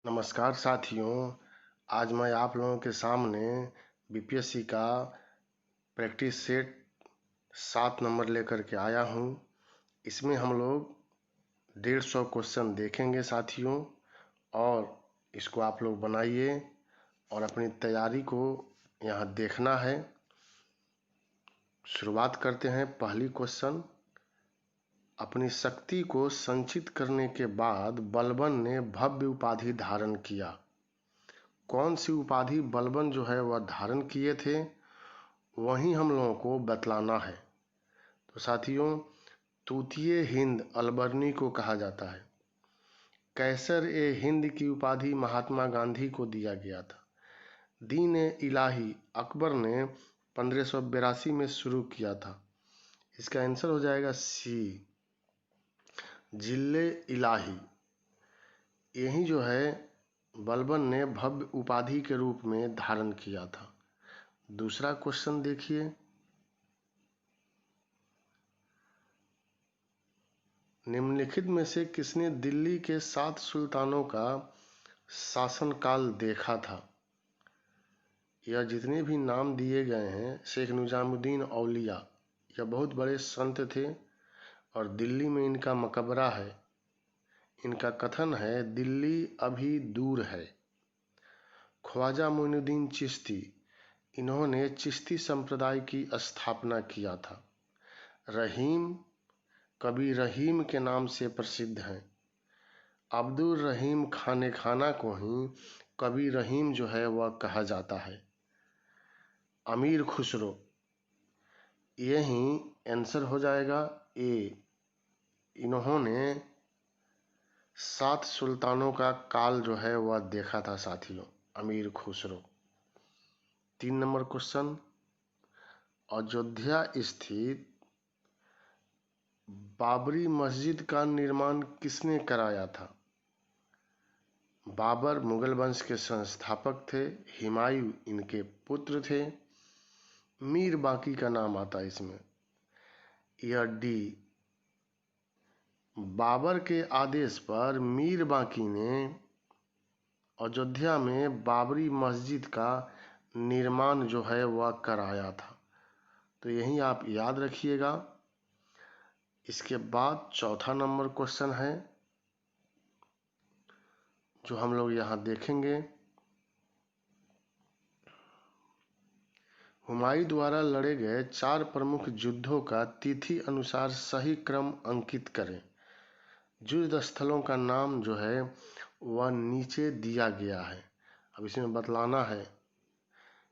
नमस्कार साथियों, आज मैं आप लोगों के सामने बीपीएससी का प्रैक्टिस सेट 7 नंबर लेकर के आया हूं। इसमें हम लोग 150 क्वेश्चन देखेंगे साथियों, और इसको आप लोग बनाइए और अपनी तैयारी को यहाँ देखना है। शुरुआत करते हैं। पहली क्वेश्चन, अपनी शक्ति को संचित करने के बाद बलबन ने भव्य उपाधि धारण किया। कौन सी उपाधि बलबन जो है वह धारण किए थे, वही हम लोगों को बतलाना है। तो साथियों, तूतीय हिंद अलबर्नी को कहा जाता है। कैसर ए हिंद की उपाधि महात्मा गांधी को दिया गया था। दीन ए इलाही अकबर ने 1582 में शुरू किया था। इसका आंसर हो जाएगा सी, जिले इलाही। यही जो है बलबन ने भव्य उपाधि के रूप में धारण किया था। दूसरा क्वेश्चन देखिए, निम्नलिखित में से किसने दिल्ली के 7 सुल्तानों का शासनकाल देखा था। यह जितने भी नाम दिए गए हैं, शेख निजामुद्दीन औलिया, यह बहुत बड़े संत थे और दिल्ली में इनका मकबरा है। इनका कथन है, दिल्ली अभी दूर है। ख्वाजा मोइनुद्दीन चिश्ती, इन्होंने चिश्ती संप्रदाय की स्थापना किया था। रहीम कभी रहीम के नाम से प्रसिद्ध हैं। अब्दुल रहीम खाने खाना को ही कभी रहीम जो है वह कहा जाता है। अमीर खुसरो, यही आंसर हो जाएगा ए। इन्होंने 7 सुल्तानों का काल जो है वह देखा था साथियों, अमीर खुसरो। 3 नंबर क्वेश्चन, अयोध्या स्थित बाबरी मस्जिद का निर्माण किसने कराया था। बाबर मुगल वंश के संस्थापक थे। हुमायूं इनके पुत्र थे। मीर बाकी का नाम आता है इसमें। यह डी, बाबर के आदेश पर मीर बाकी ने अयोध्या में बाबरी मस्जिद का निर्माण जो है वह कराया था। तो यही आप याद रखिएगा। इसके बाद चौथा नंबर क्वेश्चन है जो हम लोग यहाँ देखेंगे। हुमायूं द्वारा लड़े गए 4 प्रमुख युद्धों का तिथि अनुसार सही क्रम अंकित करें। युद्ध स्थलों का नाम जो है वह नीचे दिया गया है। अब इसमें बतलाना है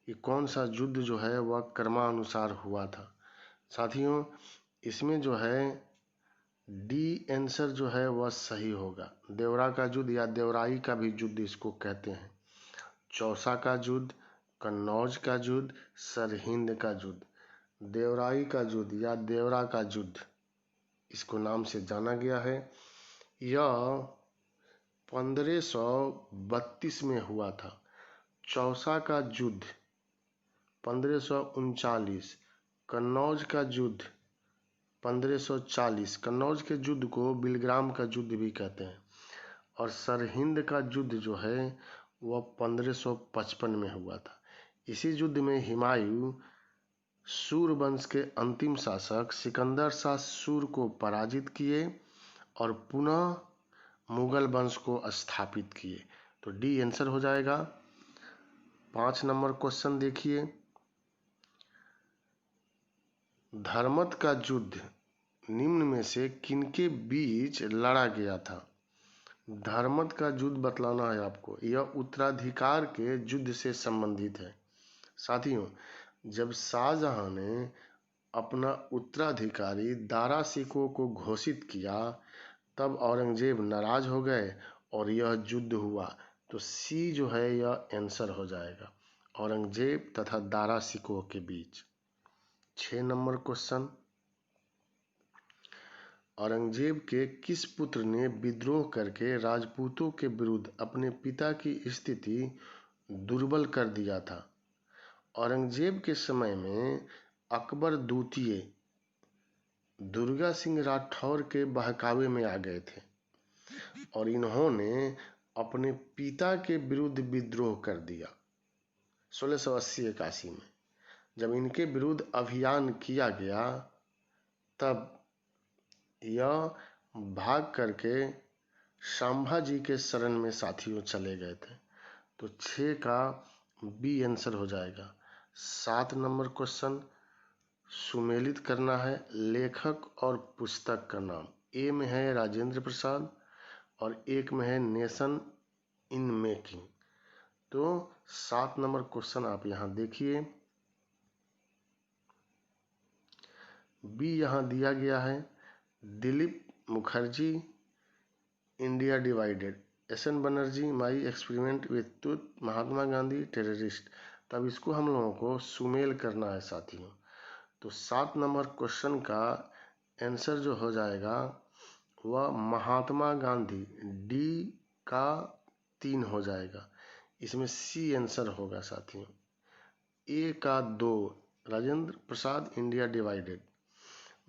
कि कौन सा युद्ध जो है वह क्रमानुसार हुआ था। साथियों, इसमें जो है डी आंसर जो है वह सही होगा। देवरा का युद्ध या देवराई का भी युद्ध इसको कहते हैं। चौसा का युद्ध, कन्नौज का युद्ध, सरहिंद का युद्ध। देवराई का युद्ध या देवरा का युद्ध इसको नाम से जाना गया है। यह 1532 में हुआ था। चौसा का युद्ध 1539, कन्नौज का युद्ध 1540। कन्नौज के युद्ध को बिलग्राम का युद्ध भी कहते हैं। और सरहिंद का युद्ध जो है वह 1555 में हुआ था। इसी युद्ध में हुमायूं सूर वंश के अंतिम शासक सिकंदर शाह सूर को पराजित किए और पुनः मुगल वंश को स्थापित किए। तो डी आंसर हो जाएगा। 5 नंबर क्वेश्चन देखिए, धर्मत का युद्ध निम्न में से किनके बीच लड़ा गया था। धर्मत का युद्ध बतलाना है आपको। यह उत्तराधिकार के युद्ध से संबंधित है। साथियों, जब शाहजहां ने अपना उत्तराधिकारी दारा शिकोह को घोषित किया, तब औरंगजेब नाराज हो गए और यह युद्ध हुआ। तो सी जो है यह आंसर हो जाएगा, औरंगजेब तथा दारा शिकोह के बीच। 6 नंबर क्वेश्चन, औरंगजेब के किस पुत्र ने विद्रोह करके राजपूतों के विरुद्ध अपने पिता की स्थिति दुर्बल कर दिया था। औरंगजेब के समय में अकबर द्वितीय दुर्गा सिंह राठौर के बहकावे में आ गए थे और इन्होंने अपने पिता के विरुद्ध विद्रोह कर दिया 1680-81 में। जब इनके विरुद्ध अभियान किया गया तब यह भाग करके संभाजी के शरण में साथियों चले गए थे। तो 6 का बी आंसर हो जाएगा। 7 नंबर क्वेश्चन, सुमेलित करना है लेखक और पुस्तक का नाम। ए में है राजेंद्र प्रसाद और एक में है नेशन इन मेकिंग। तो 7 नंबर क्वेश्चन आप यहाँ देखिए, बी यहाँ दिया गया है Dilip Mukherjee India divided, SN. Banerjee my experiment with truth, Mahatma Gandhi terrorist. तब इसको हम लोगों को सुमेल करना है साथियों। तो 7 नंबर क्वेश्चन का आंसर जो हो जाएगा वह महात्मा गांधी, डी का 3 हो जाएगा। इसमें सी आंसर होगा साथियों। ए का 2 Rajendra Prasad India divided,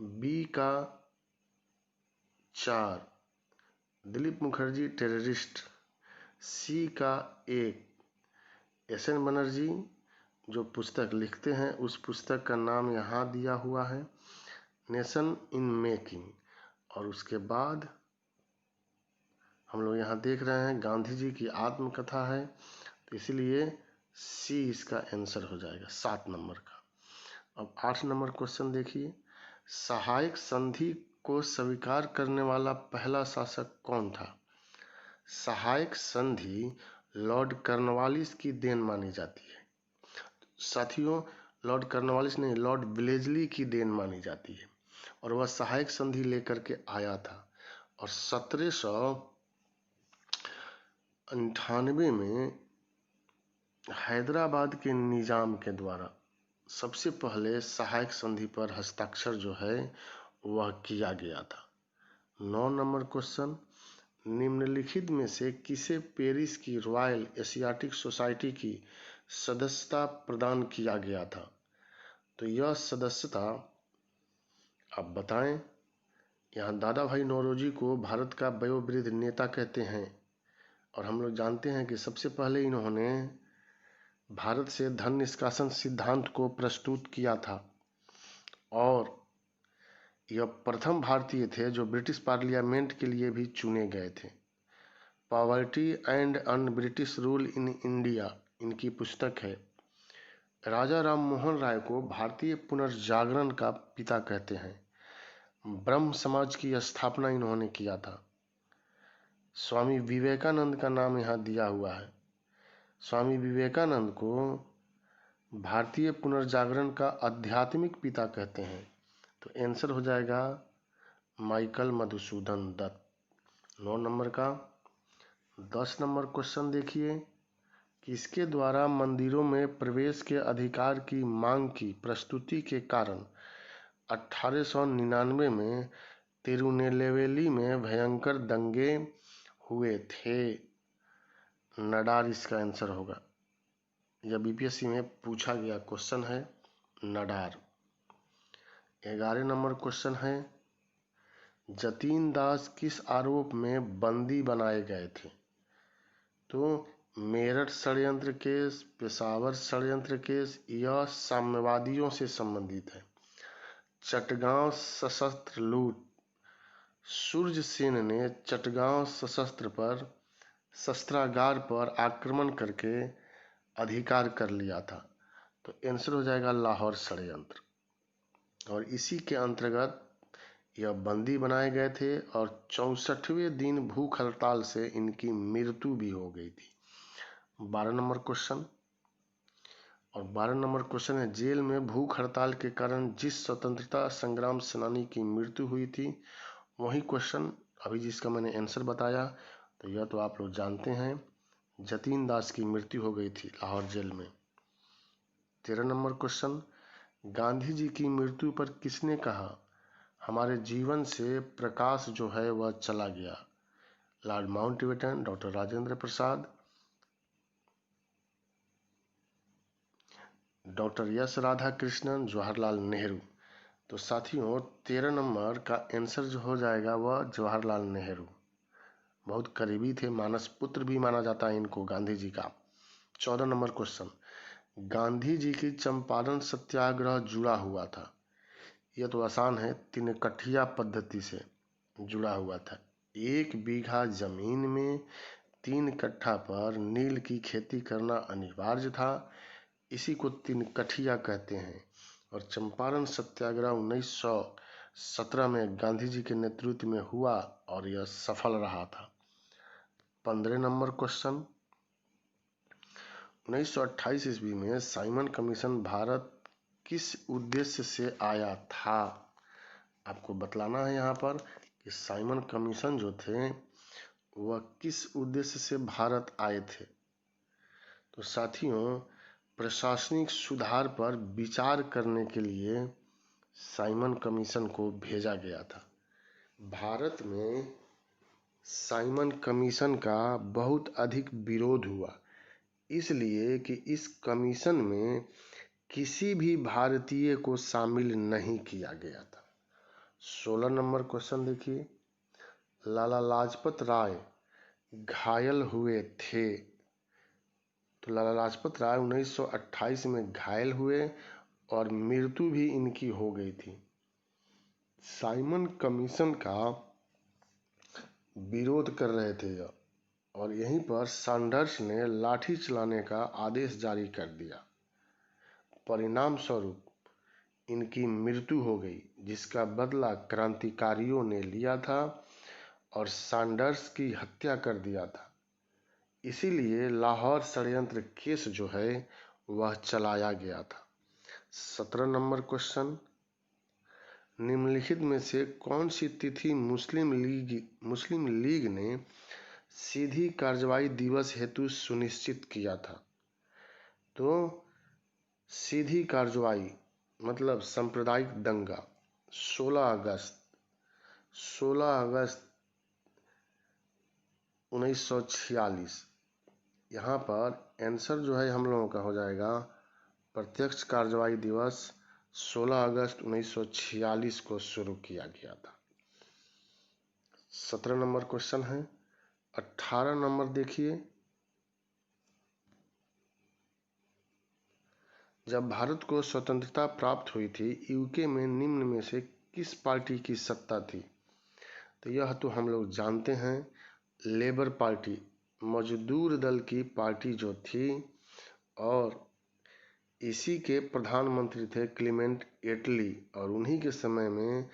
B का 4 दिलीप मुखर्जी टेररिस्ट, सी का 1 एस.एन. बनर्जी जो पुस्तक लिखते हैं उस पुस्तक का नाम यहाँ दिया हुआ है नेशन इन मेकिंग। और उसके बाद हम लोग यहाँ देख रहे हैं गांधी जी की आत्मकथा है, तो इसलिए सी इसका आंसर हो जाएगा 7 नंबर का। अब 8 नंबर क्वेश्चन देखिए, सहायक संधि को स्वीकार करने वाला पहला शासक कौन था? सहायक संधि लॉर्ड कॉर्नवालिस की देन मानी जाती है साथियों। लॉर्ड कॉर्नवालिस नहीं, लॉर्ड विलेजली की देन मानी जाती है और वह सहायक संधि लेकर के आया था। और 1798 में हैदराबाद के निजाम के द्वारा सबसे पहले सहायक संधि पर हस्ताक्षर जो है वह किया गया था। 9 नंबर क्वेश्चन, निम्नलिखित में से किसे पेरिस की रॉयल एशियाटिक सोसाइटी की सदस्यता प्रदान किया गया था? तो यह सदस्यता आप बताएं। यहाँ दादा भाई नौरोजी को भारत का वयोवृद्ध नेता कहते हैं और हम लोग जानते हैं कि सबसे पहले इन्होंने भारत से धन निष्कासन सिद्धांत को प्रस्तुत किया था और यह प्रथम भारतीय थे जो ब्रिटिश पार्लियामेंट के लिए भी चुने गए थे। Poverty and un British rule in India इनकी पुस्तक है। राजा राम मोहन राय को भारतीय पुनर्जागरण का पिता कहते हैं। ब्रह्म समाज की स्थापना इन्होंने किया था। स्वामी विवेकानंद का नाम यहाँ दिया हुआ है। स्वामी विवेकानंद को भारतीय पुनर्जागरण का आध्यात्मिक पिता कहते हैं। तो आंसर हो जाएगा माइकल मधुसूदन दत्त 9 नंबर का। 10 नंबर क्वेश्चन देखिए, किसके द्वारा मंदिरों में प्रवेश के अधिकार की मांग की प्रस्तुति के कारण 1899 में तिरुनेलवेली में भयंकर दंगे हुए थे? नडार इसका आंसर होगा। यह बीपीएससी में पूछा गया क्वेश्चन है, नडार। 11 नंबर क्वेश्चन है, जतीन दास किस आरोप में बंदी बनाए गए थे? तो मेरठ षड्यंत्र केस, पेशावर षड्यंत्र केस यह साम्यवादियों से संबंधित है। चटगांव सशस्त्र लूट, सूर्य सेन ने चटगांव शस्त्रागार पर आक्रमण करके अधिकार कर लिया था। तो आंसर हो जाएगा लाहौर षड्यंत्र और इसी के अंतर्गत यह बंदी बनाए गए थे और 64वें दिन भूख हड़ताल से इनकी मृत्यु भी हो गई थी। 12 नंबर क्वेश्चन और 12 नंबर क्वेश्चन है, जेल में भूख हड़ताल के कारण जिस स्वतंत्रता संग्राम सेनानी की मृत्यु हुई थी वही क्वेश्चन अभी जिसका मैंने आंसर बताया, तो यह तो आप लोग जानते हैं, जतीन दास की मृत्यु हो गई थी लाहौर जेल में। 13 नंबर क्वेश्चन, गांधी जी की मृत्यु पर किसने कहा हमारे जीवन से प्रकाश जो है वह चला गया? Lord Mountbatten, doctor Rajendra Prasad, doctor S Radhakrishnan, Jawaharlal Nehru. तो साथियों 13 नंबर का आंसर जो हो जाएगा वह जवाहरलाल नेहरू। बहुत करीबी थे, मानस पुत्र भी माना जाता है इनको गांधी जी का। 14 नंबर क्वेश्चन, गांधी जी की चंपारण सत्याग्रह जुड़ा हुआ था। यह तो आसान है, तिनकठिया पद्धति से जुड़ा हुआ था। 1 बीघा जमीन में 3 कट्ठा पर नील की खेती करना अनिवार्य था। इसी को तिनकठिया कहते हैं। और चंपारण सत्याग्रह 1917 में गांधी जी के नेतृत्व में हुआ और यह सफल रहा था। 15 नंबर क्वेश्चन, 1928 ईस्वी में साइमन कमीशन भारत किस उद्देश्य से आया था? आपको बतलाना है यहाँ पर कि साइमन कमीशन जो थे वह किस उद्देश्य से भारत आए थे। तो साथियों, प्रशासनिक सुधार पर विचार करने के लिए साइमन कमीशन को भेजा गया था। भारत में साइमन कमीशन का बहुत अधिक विरोध हुआ, इसलिए कि इस कमीशन में किसी भी भारतीय को शामिल नहीं किया गया था। 16 नंबर क्वेश्चन देखिए, लाला लाजपत राय घायल हुए थे। तो लाला लाजपत राय 1928 में घायल हुए और मृत्यु भी इनकी हो गई थी। साइमन कमीशन का विरोध कर रहे थे और यहीं पर सैंडर्स ने लाठी चलाने का आदेश जारी कर दिया। परिणाम स्वरूप इनकी मृत्यु हो गई, जिसका बदला क्रांतिकारियों ने लिया था और सैंडर्स की हत्या कर दिया था। इसीलिए लाहौर षड्यंत्र केस जो है वह चलाया गया था। 17 नंबर क्वेश्चन, निम्नलिखित में से कौन सी तिथि मुस्लिम लीग ने सीधी कार्रवाई दिवस हेतु सुनिश्चित किया था? तो सीधी कार्रवाई मतलब सांप्रदायिक दंगा 16 अगस्त 1946। यहाँ पर आंसर जो है हम लोगों का हो जाएगा प्रत्यक्ष कार्रवाई दिवस 16 अगस्त 1946 को शुरू किया गया था। 17 नंबर क्वेश्चन है। 18 नंबर देखिए, जब भारत को स्वतंत्रता प्राप्त हुई थी, यूके में निम्न में से किस पार्टी की सत्ता थी? तो यह तो हम लोग जानते हैं, लेबर पार्टी, मजदूर दल की पार्टी जो थी, और इसी के प्रधानमंत्री थे क्लीमेंट एटली, और उन्हीं के समय में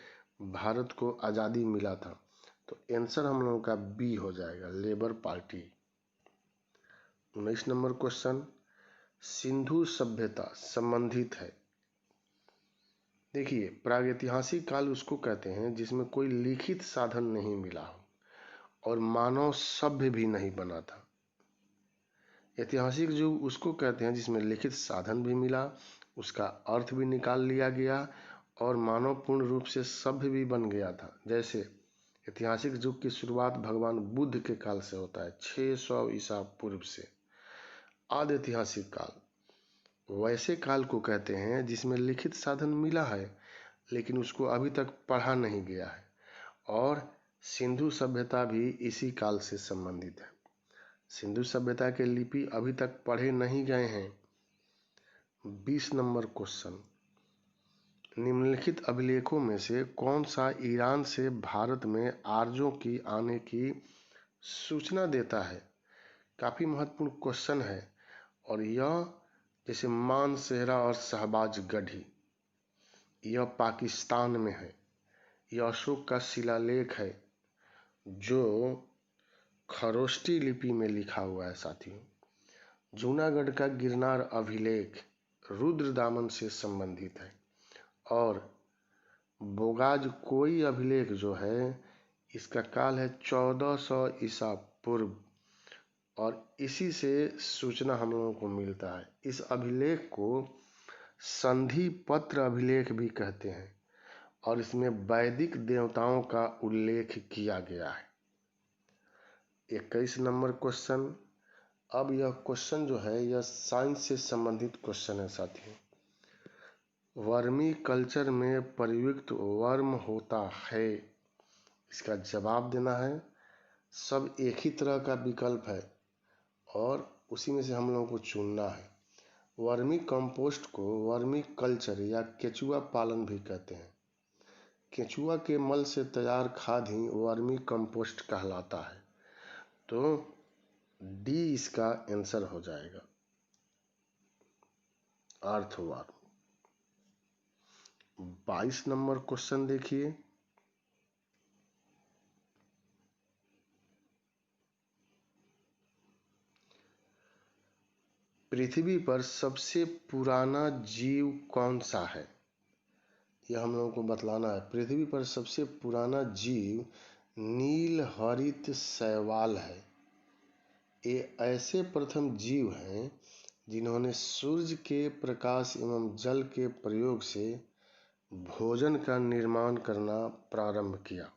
भारत को आज़ादी मिला था। तो आंसर हम लोगों का बी हो जाएगा, labour party. 19 number question, Sindhu सभ्यता संबंधित है। देखिए, प्रागैतिहासिक काल उसको कहते हैं जिसमें कोई लिखित साधन नहीं मिला हो और मानव सभ्य भी नहीं बना था। ऐतिहासिक युग उसको कहते हैं जिसमें लिखित साधन भी मिला, उसका अर्थ भी निकाल लिया गया और मानव पूर्ण रूप से सभ्य भी बन गया था। जैसे ऐतिहासिक युग की शुरुआत भगवान बुद्ध के काल से होता है, 600 ईसा पूर्व से। आदि ऐतिहासिक काल वैसे काल को कहते हैं जिसमें लिखित साधन मिला है लेकिन उसको अभी तक पढ़ा नहीं गया है, और सिंधु सभ्यता भी इसी काल से संबंधित है। सिंधु सभ्यता के लिपि अभी तक पढ़े नहीं गए हैं। 20 नंबर क्वेश्चन, निम्नलिखित अभिलेखों में से कौन सा ईरान से भारत में आर्यों की आने की सूचना देता है? काफी महत्वपूर्ण क्वेश्चन है, और यह जैसे मानसेहरा और शहबाज गढ़ी, यह पाकिस्तान में है। यह अशोक का शिलालेख है जो खरोष्टी लिपि में लिखा हुआ है। साथियों, जूनागढ़ का गिरनार अभिलेख रुद्रदामन से संबंधित है, और बोगाज कोई अभिलेख जो है इसका काल है 1400 ईसा पूर्व, और इसी से सूचना हम लोगों को मिलता है। इस अभिलेख को संधि पत्र अभिलेख भी कहते हैं, और इसमें वैदिक देवताओं का उल्लेख किया गया है। 21 नंबर क्वेश्चन, अब यह क्वेश्चन जो है यह साइंस से संबंधित क्वेश्चन है। साथियों, वर्मी कल्चर में प्रयुक्त वर्म होता है, इसका जवाब देना है। सब एक ही तरह का विकल्प है और उसी में से हम लोगों को चुनना है। वर्मी कंपोस्ट को वर्मी कल्चर या केचुआ पालन भी कहते हैं। केचुआ के मल से तैयार खाद ही वर्मी कंपोस्ट कहलाता है। तो डी इसका आंसर हो जाएगा, अर्थवर्म। 22 नंबर क्वेश्चन देखिए। पृथ्वी पर सबसे पुराना जीव कौन सा है, यह हम लोगों को बतलाना है। पृथ्वी पर सबसे पुराना जीव नीलहरित शैवाल है। ये ऐसे प्रथम जीव हैं जिन्होंने सूर्य के प्रकाश एवं जल के प्रयोग से भोजन का निर्माण करना प्रारंभ किया।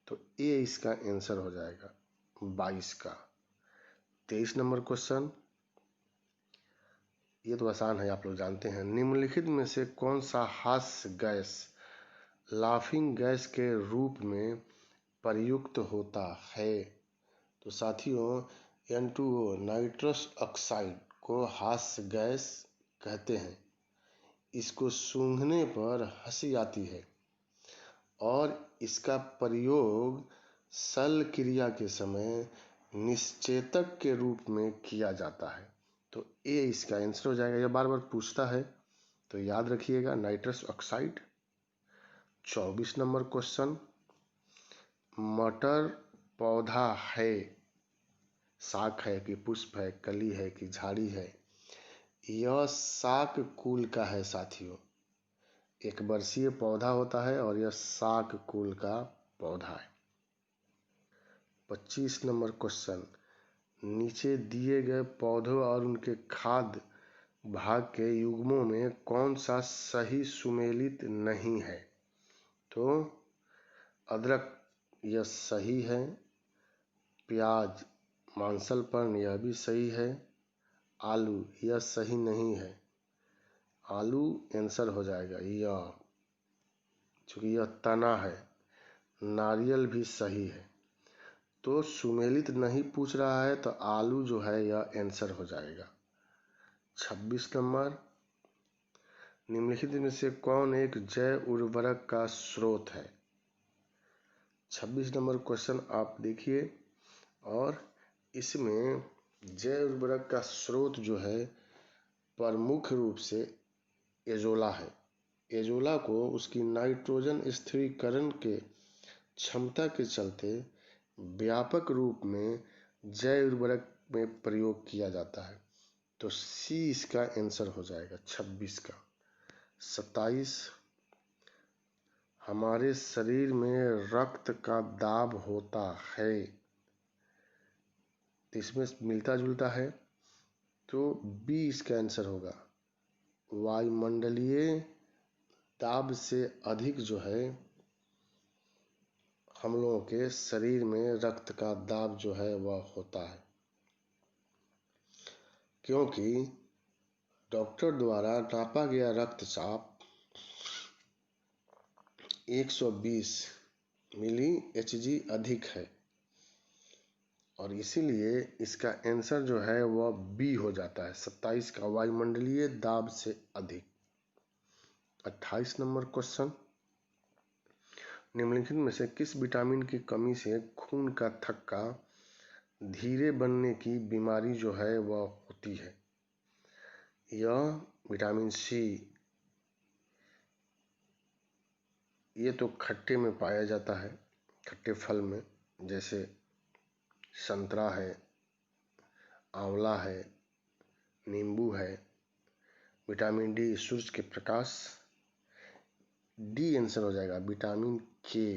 तो ये इसका आंसर हो जाएगा 22 का। 23 नंबर क्वेश्चन, ये तो आसान है, आप लोग जानते हैं। निम्नलिखित में से कौन सा हास्य गैस लाफिंग गैस के रूप में प्रयुक्त होता है? तो साथियों, N2O नाइट्रस ऑक्साइड को हास्य गैस कहते हैं। इसको सूंघने पर हंसी आती है और इसका प्रयोग शल्य क्रिया के समय निश्चेतक के रूप में किया जाता है। तो ये इसका आंसर हो जाएगा। यह बार बार पूछता है तो याद रखिएगा, नाइट्रस ऑक्साइड। 24 नंबर क्वेश्चन, मटर पौधा है, शाख है कि पुष्प है, कली है कि झाड़ी है? यह शाक कुल का है साथियों। एक वर्षीय पौधा होता है और यह शाक कुल का पौधा है। 25 नंबर क्वेश्चन, नीचे दिए गए पौधों और उनके खाद्य भाग के युग्मों में कौन सा सही सुमेलित नहीं है? तो अदरक यह सही है, प्याज मांसलपर्ण यह भी सही है, आलू यह सही नहीं है। आलू आंसर हो जाएगा यह, चूंकि यह तना है। नारियल भी सही है। तो सुमेलित नहीं पूछ रहा है तो आलू जो है यह आंसर हो जाएगा। 26 नंबर, निम्नलिखित में से कौन एक जैव उर्वरक का स्रोत है? 26 नंबर क्वेश्चन आप देखिए और इसमें जैव उर्वरक का स्रोत जो है प्रमुख रूप से एजोला है। एजोला को उसकी नाइट्रोजन स्थिरीकरण के क्षमता के चलते व्यापक रूप में जैव उर्वरक में प्रयोग किया जाता है। तो सी इसका आंसर हो जाएगा 26 का। 27, हमारे शरीर में रक्त का दाब होता है, इसमें मिलता जुलता है। तो बी इसका आंसर होगा। वायुमंडलीय दाब से अधिक जो है हम लोगों के शरीर में रक्त का दाब जो है वह होता है, क्योंकि डॉक्टर द्वारा नापा गया रक्तचाप 120 मिली Hg अधिक है और इसीलिए इसका आंसर जो है वह बी हो जाता है 27 का, वायुमंडलीय दाब से अधिक। 28 नंबर क्वेश्चन, निम्नलिखित में से किस विटामिन की कमी से खून का थक्का धीरे बनने की बीमारी जो है वह होती है? यह विटामिन सी, ये तो खट्टे में पाया जाता है, खट्टे फल में, जैसे संतरा है, आंवला है, नींबू है। विटामिन डी सूर्य के प्रकाश, डी आंसर हो जाएगा विटामिन के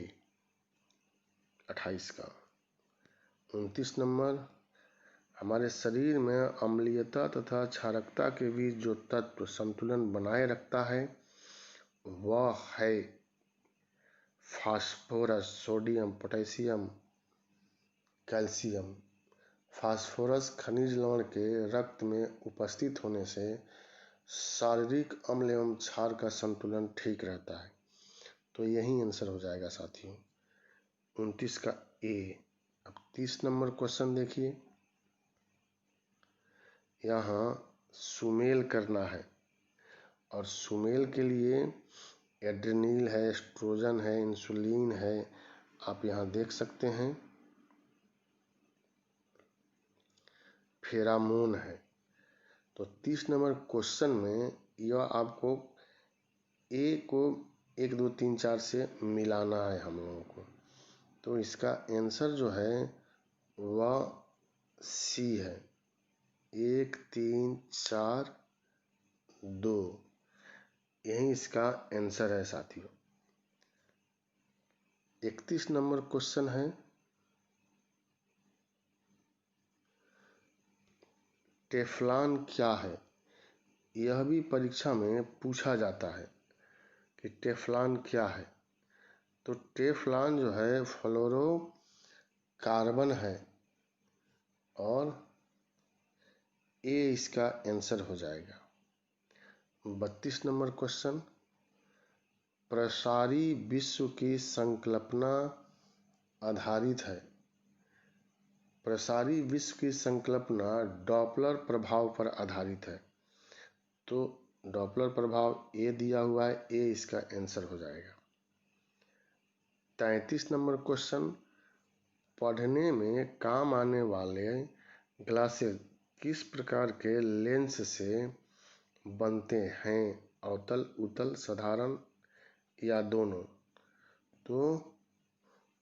28 का। 29 नंबर, हमारे शरीर में अम्लीयता तथा क्षारकता के बीच जो तत्व संतुलन बनाए रखता है वह है phosphorus, sodium, potassium, calcium. Phosphorus खनिज लवण के रक्त में उपस्थित होने से शारीरिक अम्ल एवं क्षार का संतुलन ठीक रहता है। तो यही आंसर हो जाएगा साथियों 29 का ए, अब 30 नंबर क्वेश्चन देखिए, यहाँ सुमेल करना है और सुमेल के लिए एड्रेनल है, एस्ट्रोजन है, इंसुलिन है, आप यहाँ देख सकते हैं, फेरामोन है। तो 30 नंबर क्वेश्चन में यह आपको ए को 1 2 3 4 से मिलाना है हम लोगों को। तो इसका आंसर जो है वह सी है, 1 3 4 2, यही इसका आंसर है साथियों। 31 नंबर क्वेश्चन है, टेफ्लॉन क्या है? यह भी परीक्षा में पूछा जाता है कि टेफ्लॉन क्या है। तो टेफ्लॉन जो है फ्लोरोकार्बन है और ए इसका आंसर हो जाएगा। 32 नंबर क्वेश्चन, प्रसारी विश्व की संकल्पना आधारित है। प्रसारी विश्व की संकल्पना डॉपलर प्रभाव पर आधारित है। तो डॉपलर प्रभाव ए दिया हुआ है, ए इसका आंसर हो जाएगा। 33 नंबर क्वेश्चन, पढ़ने में काम आने वाले ग्लासेस किस प्रकार के लेंस से बनते हैं? अवतल, उत्तल, साधारण या दोनों? तो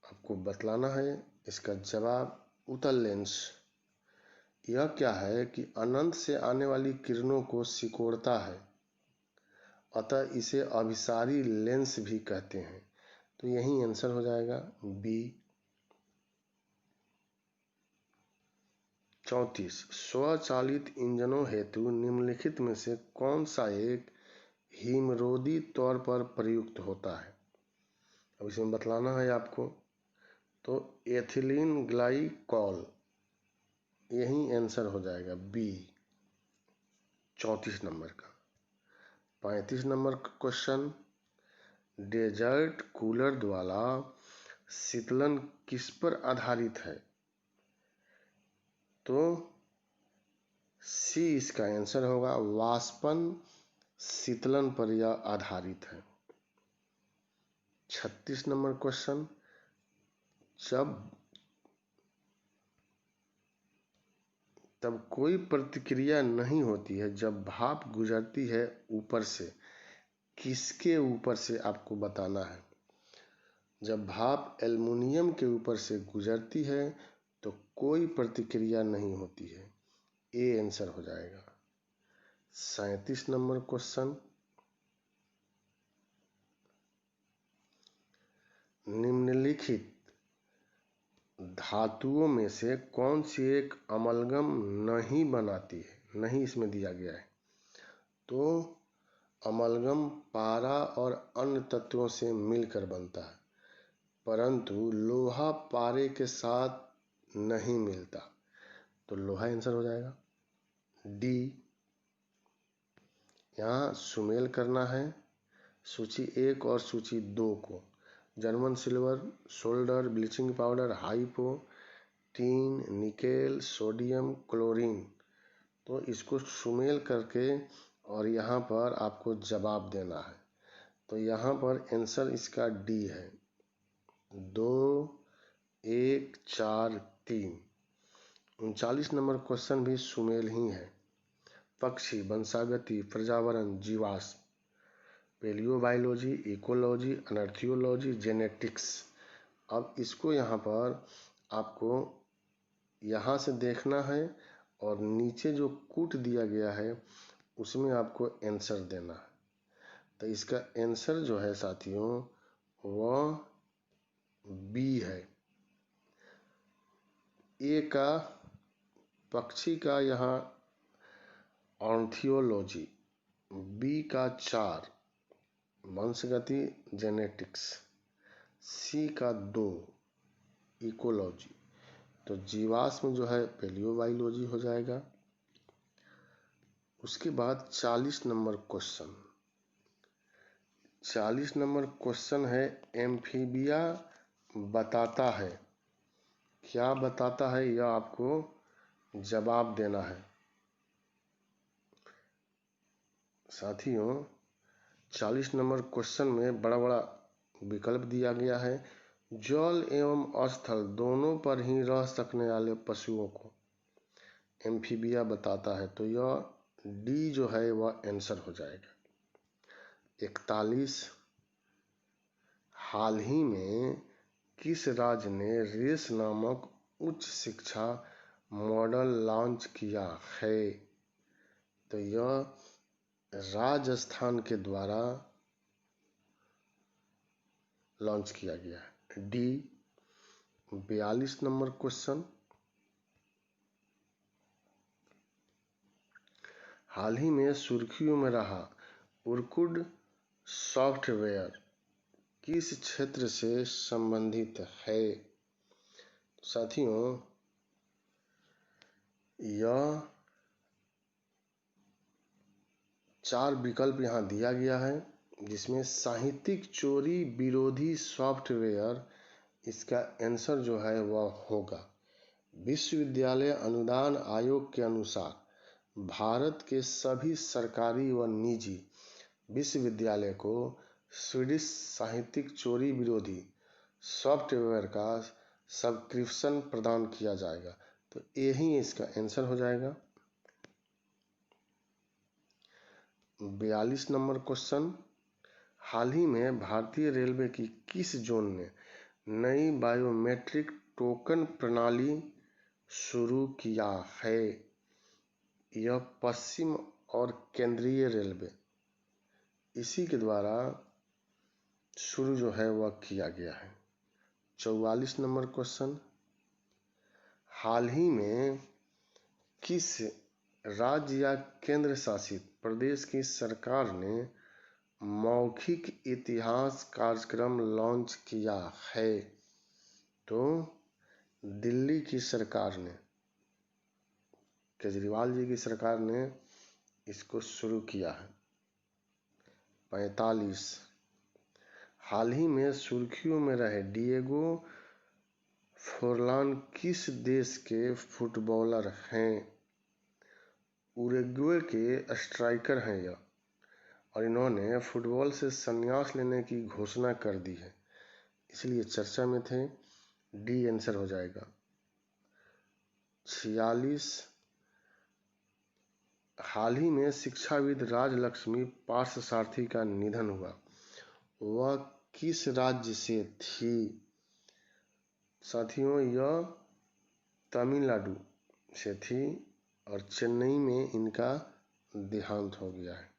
आपको बतलाना है इसका जवाब उत्तल लेंस। यह क्या है कि अनंत से आने वाली किरणों को सिकोड़ता है, अतः इसे अभिसारी लेंस भी कहते हैं। तो यही आंसर हो जाएगा बी। 34, स्वचालित इंजनों हेतु निम्नलिखित में से कौन सा एक हिमरोधी तौर पर प्रयुक्त होता है? अब इसमें बतलाना है आपको। तो एथिलीन ग्लाइकॉल, यही आंसर हो जाएगा बी 34 नंबर का। 35 नंबर क्वेश्चन, डेजर्ट कूलर द्वारा शीतलन किस पर आधारित है? तो सी इसका आंसर होगा, वाष्पन शीतलन पर यह आधारित है। 36 नंबर क्वेश्चन, तब कोई प्रतिक्रिया नहीं होती है जब भाप गुजरती है ऊपर से। किसके ऊपर से आपको बताना है। जब भाप एल्युमिनियम के ऊपर से गुजरती है तो कोई प्रतिक्रिया नहीं होती है, ए आंसर हो जाएगा। 37 नंबर क्वेश्चन, निम्नलिखित धातुओं में से कौन सी एक अमलगम नहीं बनाती है? नहीं इसमें दिया गया है। तो अमलगम पारा और अन्य तत्वों से मिलकर बनता है, परंतु लोहा पारे के साथ नहीं मिलता। तो लोहा आंसर हो जाएगा डी। यहाँ सुमेल करना है सूची 1 और सूची 2 को। German silver, solder, bleaching powder, hypo, tin, nickel, sodium, chlorine. तो इसको सुमेल करके और यहाँ पर आपको जवाब देना है। तो यहाँ पर आंसर इसका डी है, 2 1 4 3। 39 नंबर क्वेश्चन भी सुमेल ही है। पक्षी, वंशागति, पर्यावरण, जीवाश्म, पेलियोबायोलॉजी, इकोलॉजी, अनर्थियोलॉजी, जेनेटिक्स। अब इसको यहाँ पर आपको यहाँ से देखना है और नीचे जो कूट दिया गया है उसमें आपको आंसर देना है। तो इसका आंसर जो है साथियों वह बी है। ए का पक्षी का यहाँ ऑर्निथोलॉजी, बी का 4 वंशगति जेनेटिक्स, सी का 2 इकोलॉजी। तो जीवाश्म जो है पेलियोबायोलॉजी हो जाएगा। उसके बाद 40 नंबर क्वेश्चन, 40 नंबर क्वेश्चन है, एम्फीबिया बताता है क्या बताता है यह आपको जवाब देना है। साथियों 40 नंबर क्वेश्चन में बड़ा बड़ा विकल्प दिया गया है। जल एवं स्थल दोनों पर ही रह सकने वाले पशुओं को एम्फीबिया बताता है, तो यह डी जो है वह आंसर हो जाएगा। 41 हाल ही में किस राज्य ने रेस नामक उच्च शिक्षा मॉडल लॉन्च किया है, तो यह राजस्थान के द्वारा लॉन्च किया गया है, डी। 42 नंबर क्वेश्चन, हाल ही में सुर्खियों में रहा उर्कुड सॉफ्टवेयर किस क्षेत्र से संबंधित है। साथियों यह 4 विकल्प यहाँ दिया गया है, जिसमें साहित्यिक चोरी विरोधी सॉफ्टवेयर इसका आंसर जो है वह होगा। विश्वविद्यालय अनुदान आयोग के अनुसार भारत के सभी सरकारी व निजी विश्वविद्यालय को स्वीडिश साहित्यिक चोरी विरोधी सॉफ्टवेयर का सब्सक्रिप्शन प्रदान किया जाएगा, तो यही इसका आंसर हो जाएगा। 42 नंबर क्वेश्चन, हाल ही में भारतीय रेलवे की किस जोन ने नई बायोमेट्रिक टोकन प्रणाली शुरू किया है। यह पश्चिम और केंद्रीय रेलवे इसी के द्वारा शुरू जो है वह किया गया है। 44 नंबर क्वेश्चन, हाल ही में किस राज्य या केंद्र शासित प्रदेश की सरकार ने मौखिक इतिहास कार्यक्रम लॉन्च किया है, तो दिल्ली की सरकार ने, केजरीवाल जी की सरकार ने इसको शुरू किया है। 45 हाल ही में सुर्खियों में रहे डिएगो फोरलान किस देश के फुटबॉलर हैं। उरुग्वे के स्ट्राइकर हैं यह, और इन्होंने फुटबॉल से संन्यास लेने की घोषणा कर दी है, इसलिए चर्चा में थे, डी आंसर हो जाएगा। 46 हाल ही में शिक्षाविद राजलक्ष्मी पार्थसारथी का निधन हुआ, वह किस राज्य से थी। साथियों यह तमिलनाडु से थी और चेन्नई में इनका देहांत हो गया है।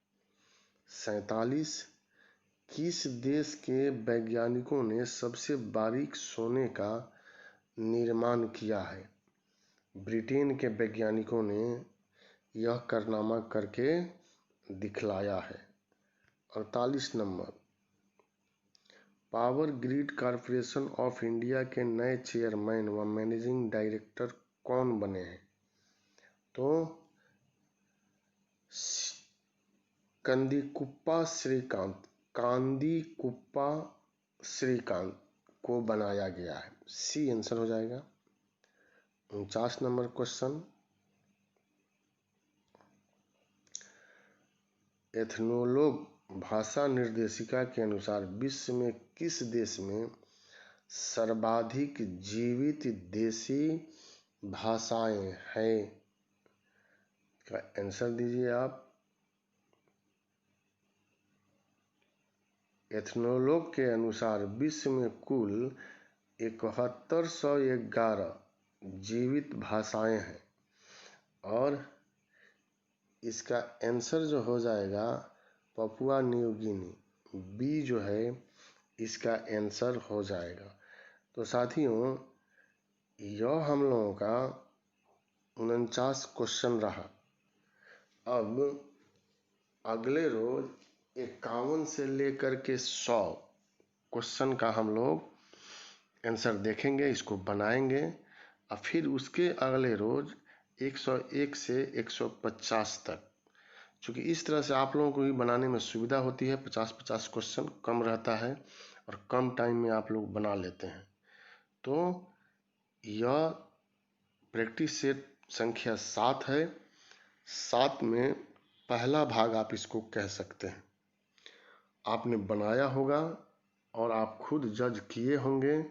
47 किस देश के वैज्ञानिकों ने सबसे बारीक सोने का निर्माण किया है। ब्रिटेन के वैज्ञानिकों ने यह कारनामा करके दिखलाया है। 48 number, power grid corporation of India के नए चेयरमैन व मैनेजिंग डायरेक्टर कौन बने हैं, तो कांदीकुप्पा श्रीकांत को बनाया गया है, सी आंसर हो जाएगा। 49 नंबर क्वेश्चन, एथनोलॉग भाषा निर्देशिका के अनुसार विश्व में किस देश में सर्वाधिक जीवित देशी भाषाएं हैं, का आंसर दीजिए आप। एथनोलॉग के अनुसार विश्व में कुल 7111 जीवित भाषाएं हैं, और इसका आंसर जो हो जाएगा पपुआ न्यू गिनी, बी जो है इसका आंसर हो जाएगा। तो साथियों यह हम लोगों का 49 क्वेश्चन रहा। अब अगले रोज 51 से लेकर के 100 क्वेश्चन का हम लोग आंसर देखेंगे, इसको बनाएंगे, और फिर उसके अगले रोज 101 से 150 तक, क्योंकि इस तरह से आप लोगों को भी बनाने में सुविधा होती है। 50-50 क्वेश्चन कम रहता है और कम टाइम में आप लोग बना लेते हैं। तो यह प्रैक्टिस सेट संख्या 7 है। 7 में पहला भाग आप इसको कह सकते हैं। आपने बनाया होगा और आप खुद जज किए होंगे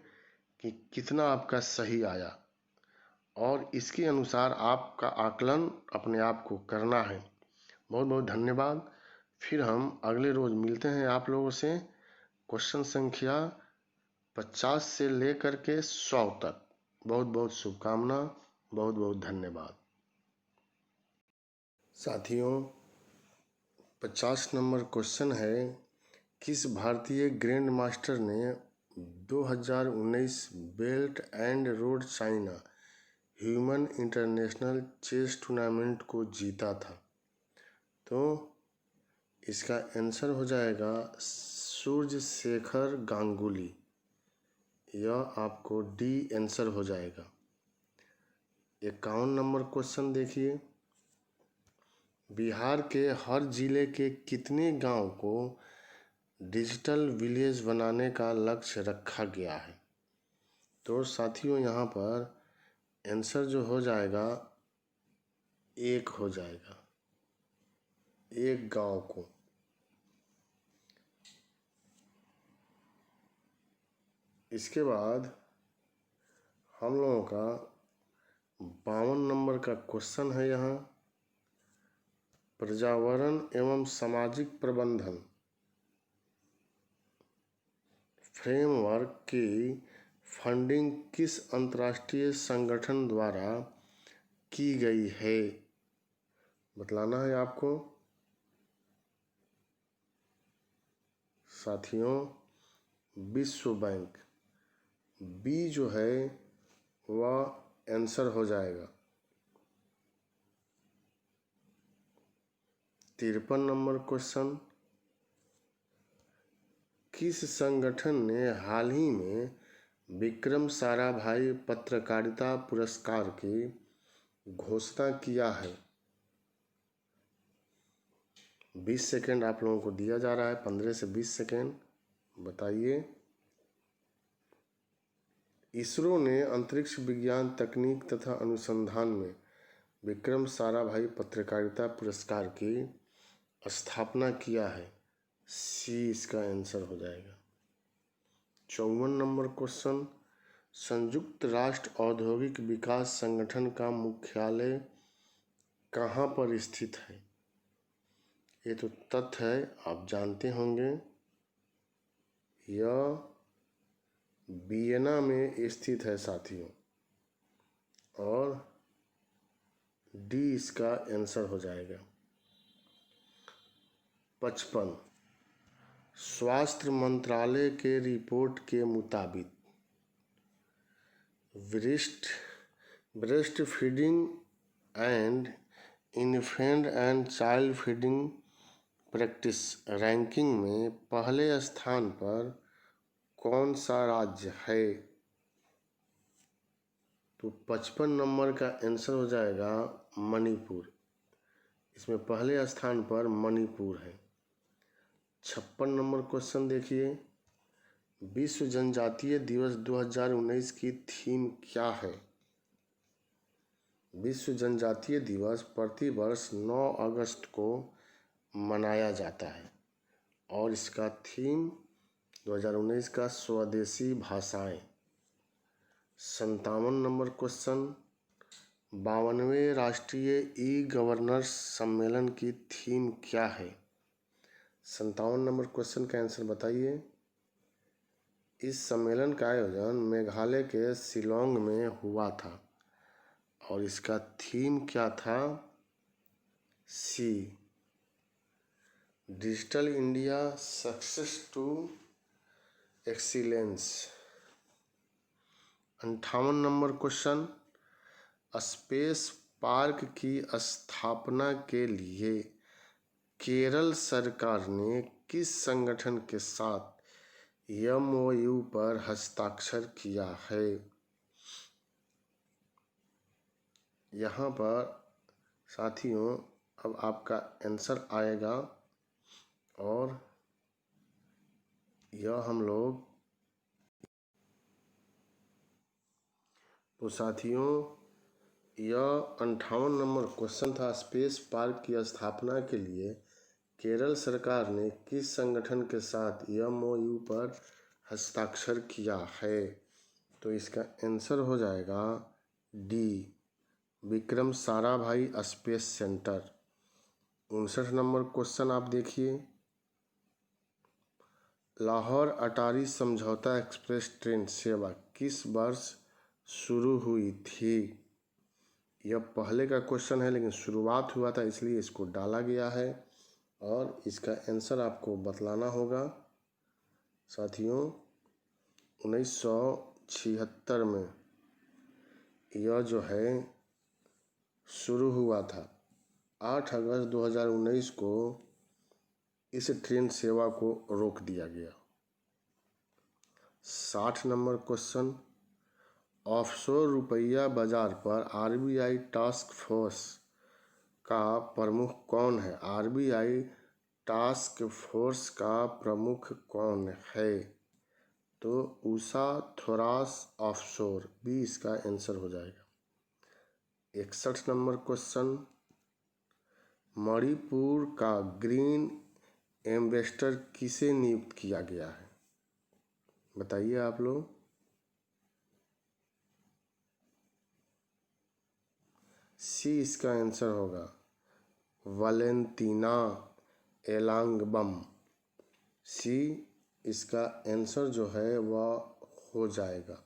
कि कितना आपका सही आया, और इसके अनुसार आपका आकलन अपने आप को करना है। बहुत बहुत धन्यवाद। फिर हम अगले रोज मिलते हैं आप लोगों से क्वेश्चन संख्या 50 से लेकर के 100 तक। बहुत बहुत शुभकामना, बहुत बहुत धन्यवाद। साथियों, 50 नंबर क्वेश्चन है, किस भारतीय ग्रैंड मास्टर ने 2019 belt and road China human international chess tournament को जीता था? तो इसका आंसर हो जाएगा सूर्य शेखर गांगुली। यह आपको डी आंसर हो जाएगा। 51 नंबर क्वेश्चन देखिए, बिहार के हर जिले के कितने गांव को डिजिटल विलेज बनाने का लक्ष्य रखा गया है? तो साथियों, यहाँ पर आंसर जो हो जाएगा 1 हो जाएगा, 1 गांव को। इसके बाद हम लोगों का 52 नंबर का क्वेश्चन है, यहाँ पर्यावरण एवं सामाजिक प्रबंधन फ्रेमवर्क की फंडिंग किस अंतर्राष्ट्रीय संगठन द्वारा की गई है? बतलाना है आपको। साथियों, विश्व बैंक। बी जो है वह आंसर हो जाएगा। 53 नंबर क्वेश्चन, किस संगठन ने हाल ही में विक्रम साराभाई पत्रकारिता पुरस्कार की घोषणा किया है? 20 सेकेंड आप लोगों को दिया जा रहा है, 15 से 20 सेकेंड, बताइए। इसरो ने अंतरिक्ष विज्ञान तकनीक तथा अनुसंधान में विक्रम साराभाई पत्रकारिता पुरस्कार की स्थापना किया है। सी इसका आंसर हो जाएगा। 54 नंबर क्वेश्चन, संयुक्त राष्ट्र औद्योगिक विकास संगठन का मुख्यालय कहाँ पर स्थित है? ये तो तथ्य है, आप जानते होंगे। यह वियना में स्थित है साथियों, और डी इसका आंसर हो जाएगा। 55, स्वास्थ्य मंत्रालय के रिपोर्ट के मुताबिक breast feeding and infant and child feeding practice ranking में पहले स्थान पर कौन सा राज्य है? तो 55 नंबर का आंसर हो जाएगा मणिपुर। इसमें पहले स्थान पर मणिपुर है। 56 नंबर क्वेश्चन देखिए, विश्व जनजातीय दिवस 2019 की थीम क्या है? विश्व जनजातीय दिवस प्रतिवर्ष 9 अगस्त को मनाया जाता है, और इसका थीम 2019 का स्वदेशी भाषाएं। 57 नंबर क्वेश्चन, 52वें राष्ट्रीय ई गवर्नर्स सम्मेलन की थीम क्या है? 57 नंबर क्वेश्चन का आंसर बताइए। इस सम्मेलन का आयोजन मेघालय के शिलोंग में हुआ था, और इसका थीम क्या था? C, digital India success to excellence. 58 number question, space park की स्थापना के लिए केरल सरकार ने किस संगठन के साथ MOU पर हस्ताक्षर किया है? यहाँ पर साथियों अब आपका आंसर आएगा, और यह हम लोग तो साथियों यह 58 नंबर क्वेश्चन था। स्पेस पार्क की स्थापना के लिए केरल सरकार ने किस संगठन के साथ MOU पर हस्ताक्षर किया है? तो इसका आंसर हो जाएगा D, Vikram Sarabhai space centre. 59 number question आप देखिए, लाहौर अटारी समझौता एक्सप्रेस ट्रेन सेवा किस वर्ष शुरू हुई थी? यह पहले का क्वेश्चन है लेकिन शुरुआत हुआ था इसलिए इसको डाला गया है और इसका आंसर आपको बतलाना होगा। साथियों 1976 में यह जो है शुरू हुआ था। 8 अगस्त 2019 को इस ट्रेन सेवा को रोक दिया गया। 60 नंबर क्वेश्चन, ऑफशोर रुपया बाजार पर RBI टास्क फोर्स का प्रमुख कौन है? RBI टास्क फोर्स का प्रमुख कौन है? तो उषा थोरास ऑफशोर, बी इसका आंसर हो जाएगा। 61 नंबर क्वेश्चन, मणिपुर का ग्रीन एम्बेसडर किसे नियुक्त किया गया है? बताइए आप लोग। सी इसका आंसर होगा, वैलेंटीना एलांगबम। सी इसका आंसर जो है वह हो जाएगा।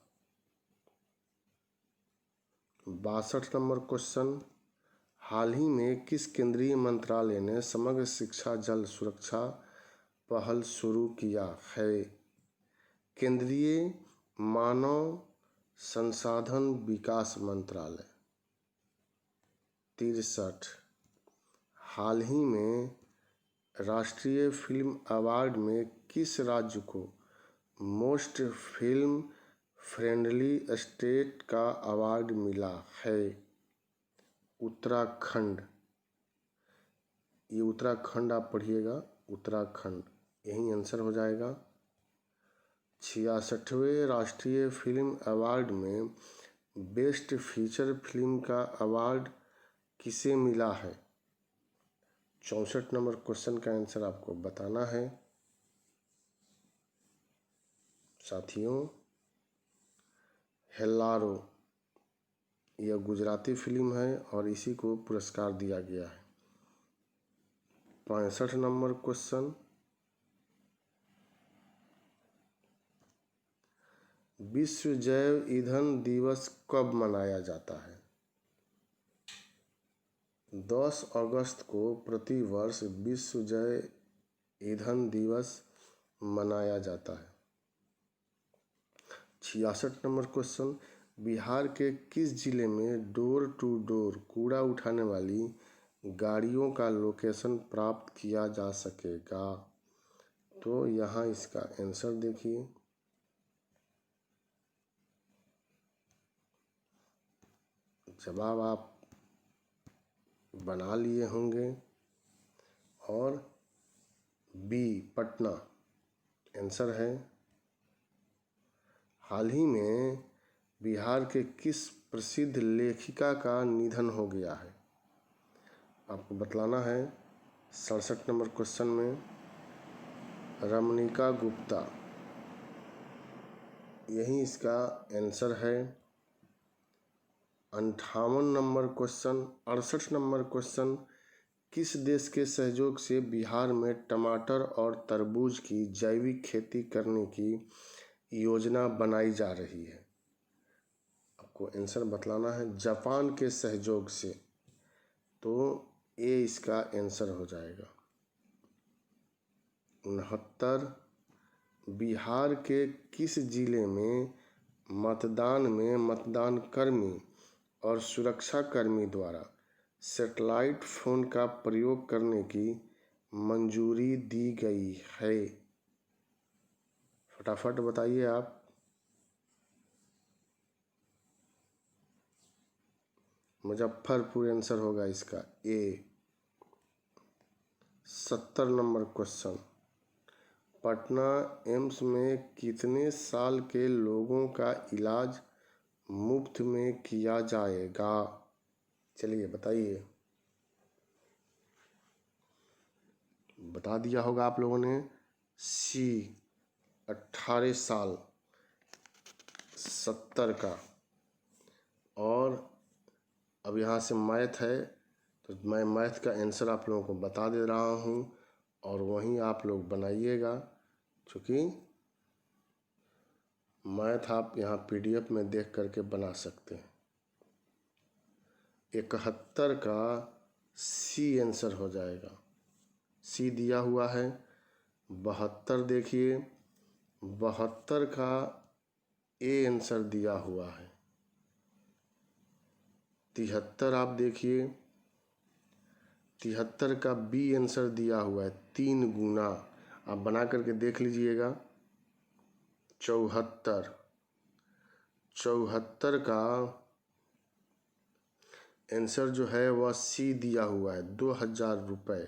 62 नंबर क्वेश्चन, हाल ही में किस केंद्रीय मंत्रालय ने समग्र शिक्षा जल सुरक्षा पहल शुरू किया है? केंद्रीय मानव संसाधन विकास मंत्रालय। 63, हाल ही में राष्ट्रीय फिल्म अवार्ड में किस राज्य को मोस्ट फिल्म फ्रेंडली स्टेट का अवार्ड मिला है? उत्तराखंड। ये उत्तराखंड आप पढ़िएगा, उत्तराखंड यही आंसर हो जाएगा। 66वें राष्ट्रीय फिल्म अवार्ड में बेस्ट फीचर फिल्म का अवार्ड किसे मिला है? 64 नंबर क्वेश्चन का आंसर आपको बताना है। साथियों हेल्लारो यह गुजराती फिल्म है और इसी को पुरस्कार दिया गया है। 65 नंबर क्वेश्चन, विश्व जैव ईंधन दिवस कब मनाया जाता है? 10 अगस्त को प्रतिवर्ष विश्व जैव ईंधन दिवस मनाया जाता है। 66 नंबर क्वेश्चन, बिहार के किस जिले में डोर टू डोर कूड़ा उठाने वाली गाड़ियों का लोकेशन प्राप्त किया जा सकेगा? तो यहाँ इसका आंसर देखिए, जवाब आप बना लिए होंगे और बी पटना आंसर है। हाल ही में बिहार के किस प्रसिद्ध लेखिका का निधन हो गया है? आपको बतलाना है। 67 नंबर क्वेश्चन में रमणिका गुप्ता यही इसका आंसर है। 58 नंबर क्वेश्चन, 68 नंबर क्वेश्चन, किस देश के सहयोग से बिहार में टमाटर और तरबूज की जैविक खेती करने की योजना बनाई जा रही है? आपको आंसर बतलाना है। जापान के सहयोग से, तो ये इसका आंसर हो जाएगा। 69, बिहार के किस जिले में मतदान कर्मी और सुरक्षा कर्मी द्वारा सैटेलाइट फोन का प्रयोग करने की मंजूरी दी गई है? फटाफट बताइए आप। मुजफ्फरपुर आंसर होगा इसका ए। 70 नंबर क्वेश्चन, पटना एम्स में कितने साल के लोगों का इलाज मुफ्त में किया जाएगा? चलिए बताइए। बता दिया होगा आप लोगों ने। सी 18 साल 70 का। और अब यहाँ से मैथ है तो मैं मैथ का आंसर आप लोगों को बता दे रहा हूँ और वहीं आप लोग बनाइएगा, क्योंकि मैथ आप यहाँ PDF में देख करके बना सकते हैं। 71 का सी आंसर हो जाएगा। सी दिया हुआ है। 72 देखिए, 72 का ए आंसर दिया हुआ है। 73 आप देखिए, 73 का बी आंसर दिया हुआ है, 3 गुना। आप बना करके देख लीजिएगा। 74 का आंसर जो है वह सी दिया हुआ है, 2000 रुपये।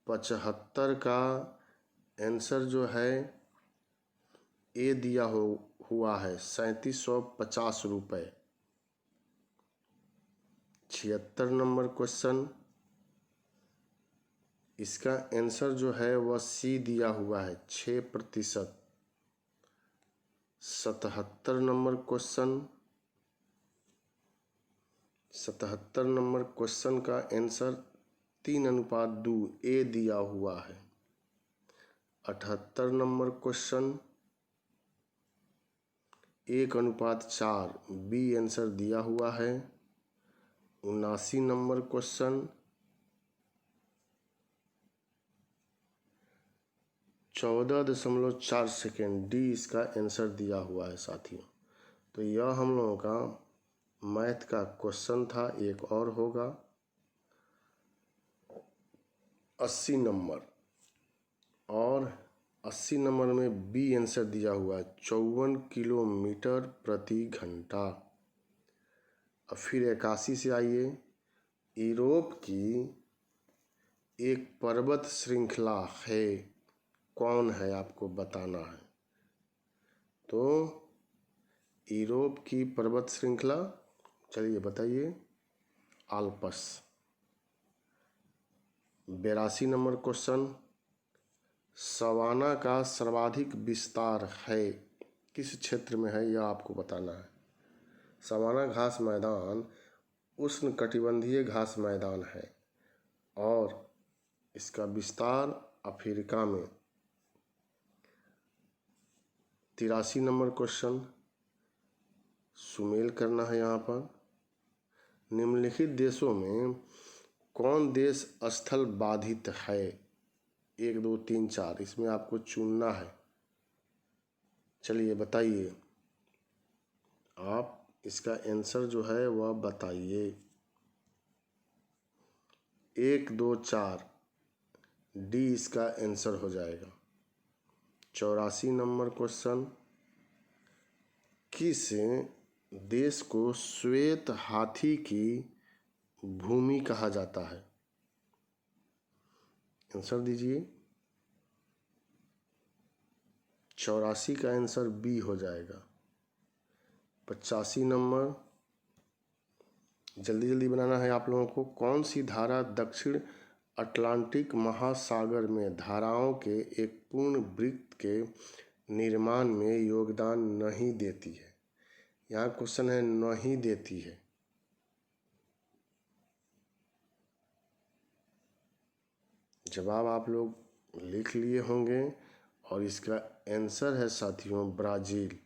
75 का आंसर जो है ए दिया हुआ है, 3750 रुपये। 76 नंबर क्वेश्चन, इसका आंसर जो है वह सी दिया हुआ है, 6%। 77 नंबर क्वेश्चन, 77 नंबर क्वेश्चन का आंसर 3:2 ए दिया हुआ है। 78 नंबर क्वेश्चन 1:4 बी आंसर दिया हुआ है। 79 नंबर क्वेश्चन 14.4 सेकेंड डी इसका आंसर दिया हुआ है साथियों। तो यह हम लोगों का मैथ का क्वेश्चन था। एक और होगा 80 नंबर, और 80 नंबर में बी आंसर दिया हुआ है, 54 किलोमीटर प्रति घंटा। अब फिर 81 से आइए। यूरोप की एक पर्वत श्रृंखला है, कौन है आपको बताना है। तो यूरोप की पर्वत श्रृंखला, चलिए बताइए। आल्प्स। 82 नंबर क्वेश्चन, सवाना का सर्वाधिक विस्तार है किस क्षेत्र में है, यह आपको बताना है। सवाना घास मैदान उष्णकटिबंधीय घास मैदान है और इसका विस्तार अफ्रीका में। 83 नंबर क्वेश्चन, सुमेल करना है यहाँ पर। निम्नलिखित देशों में कौन देश स्थल बाधित है? 1 2 3 4, इसमें आपको चुनना है। चलिए बताइए, आप इसका आंसर जो है वह बताइए। 1 2 4 डी इसका आंसर हो जाएगा। 84 नंबर क्वेश्चन, किस देश को श्वेत हाथी की भूमि कहा जाता है? आंसर दीजिए। 84 का आंसर बी हो जाएगा। 85 नंबर, जल्दी जल्दी बनाना है आप लोगों को। कौन सी धारा दक्षिण अटलांटिक महासागर में धाराओं के एक पूर्ण वृत्त के निर्माण में योगदान नहीं देती है? यहाँ क्वेश्चन है नहीं देती है। जवाब आप लोग लिख लिए होंगे और इसका आंसर है साथियों ब्राज़ील।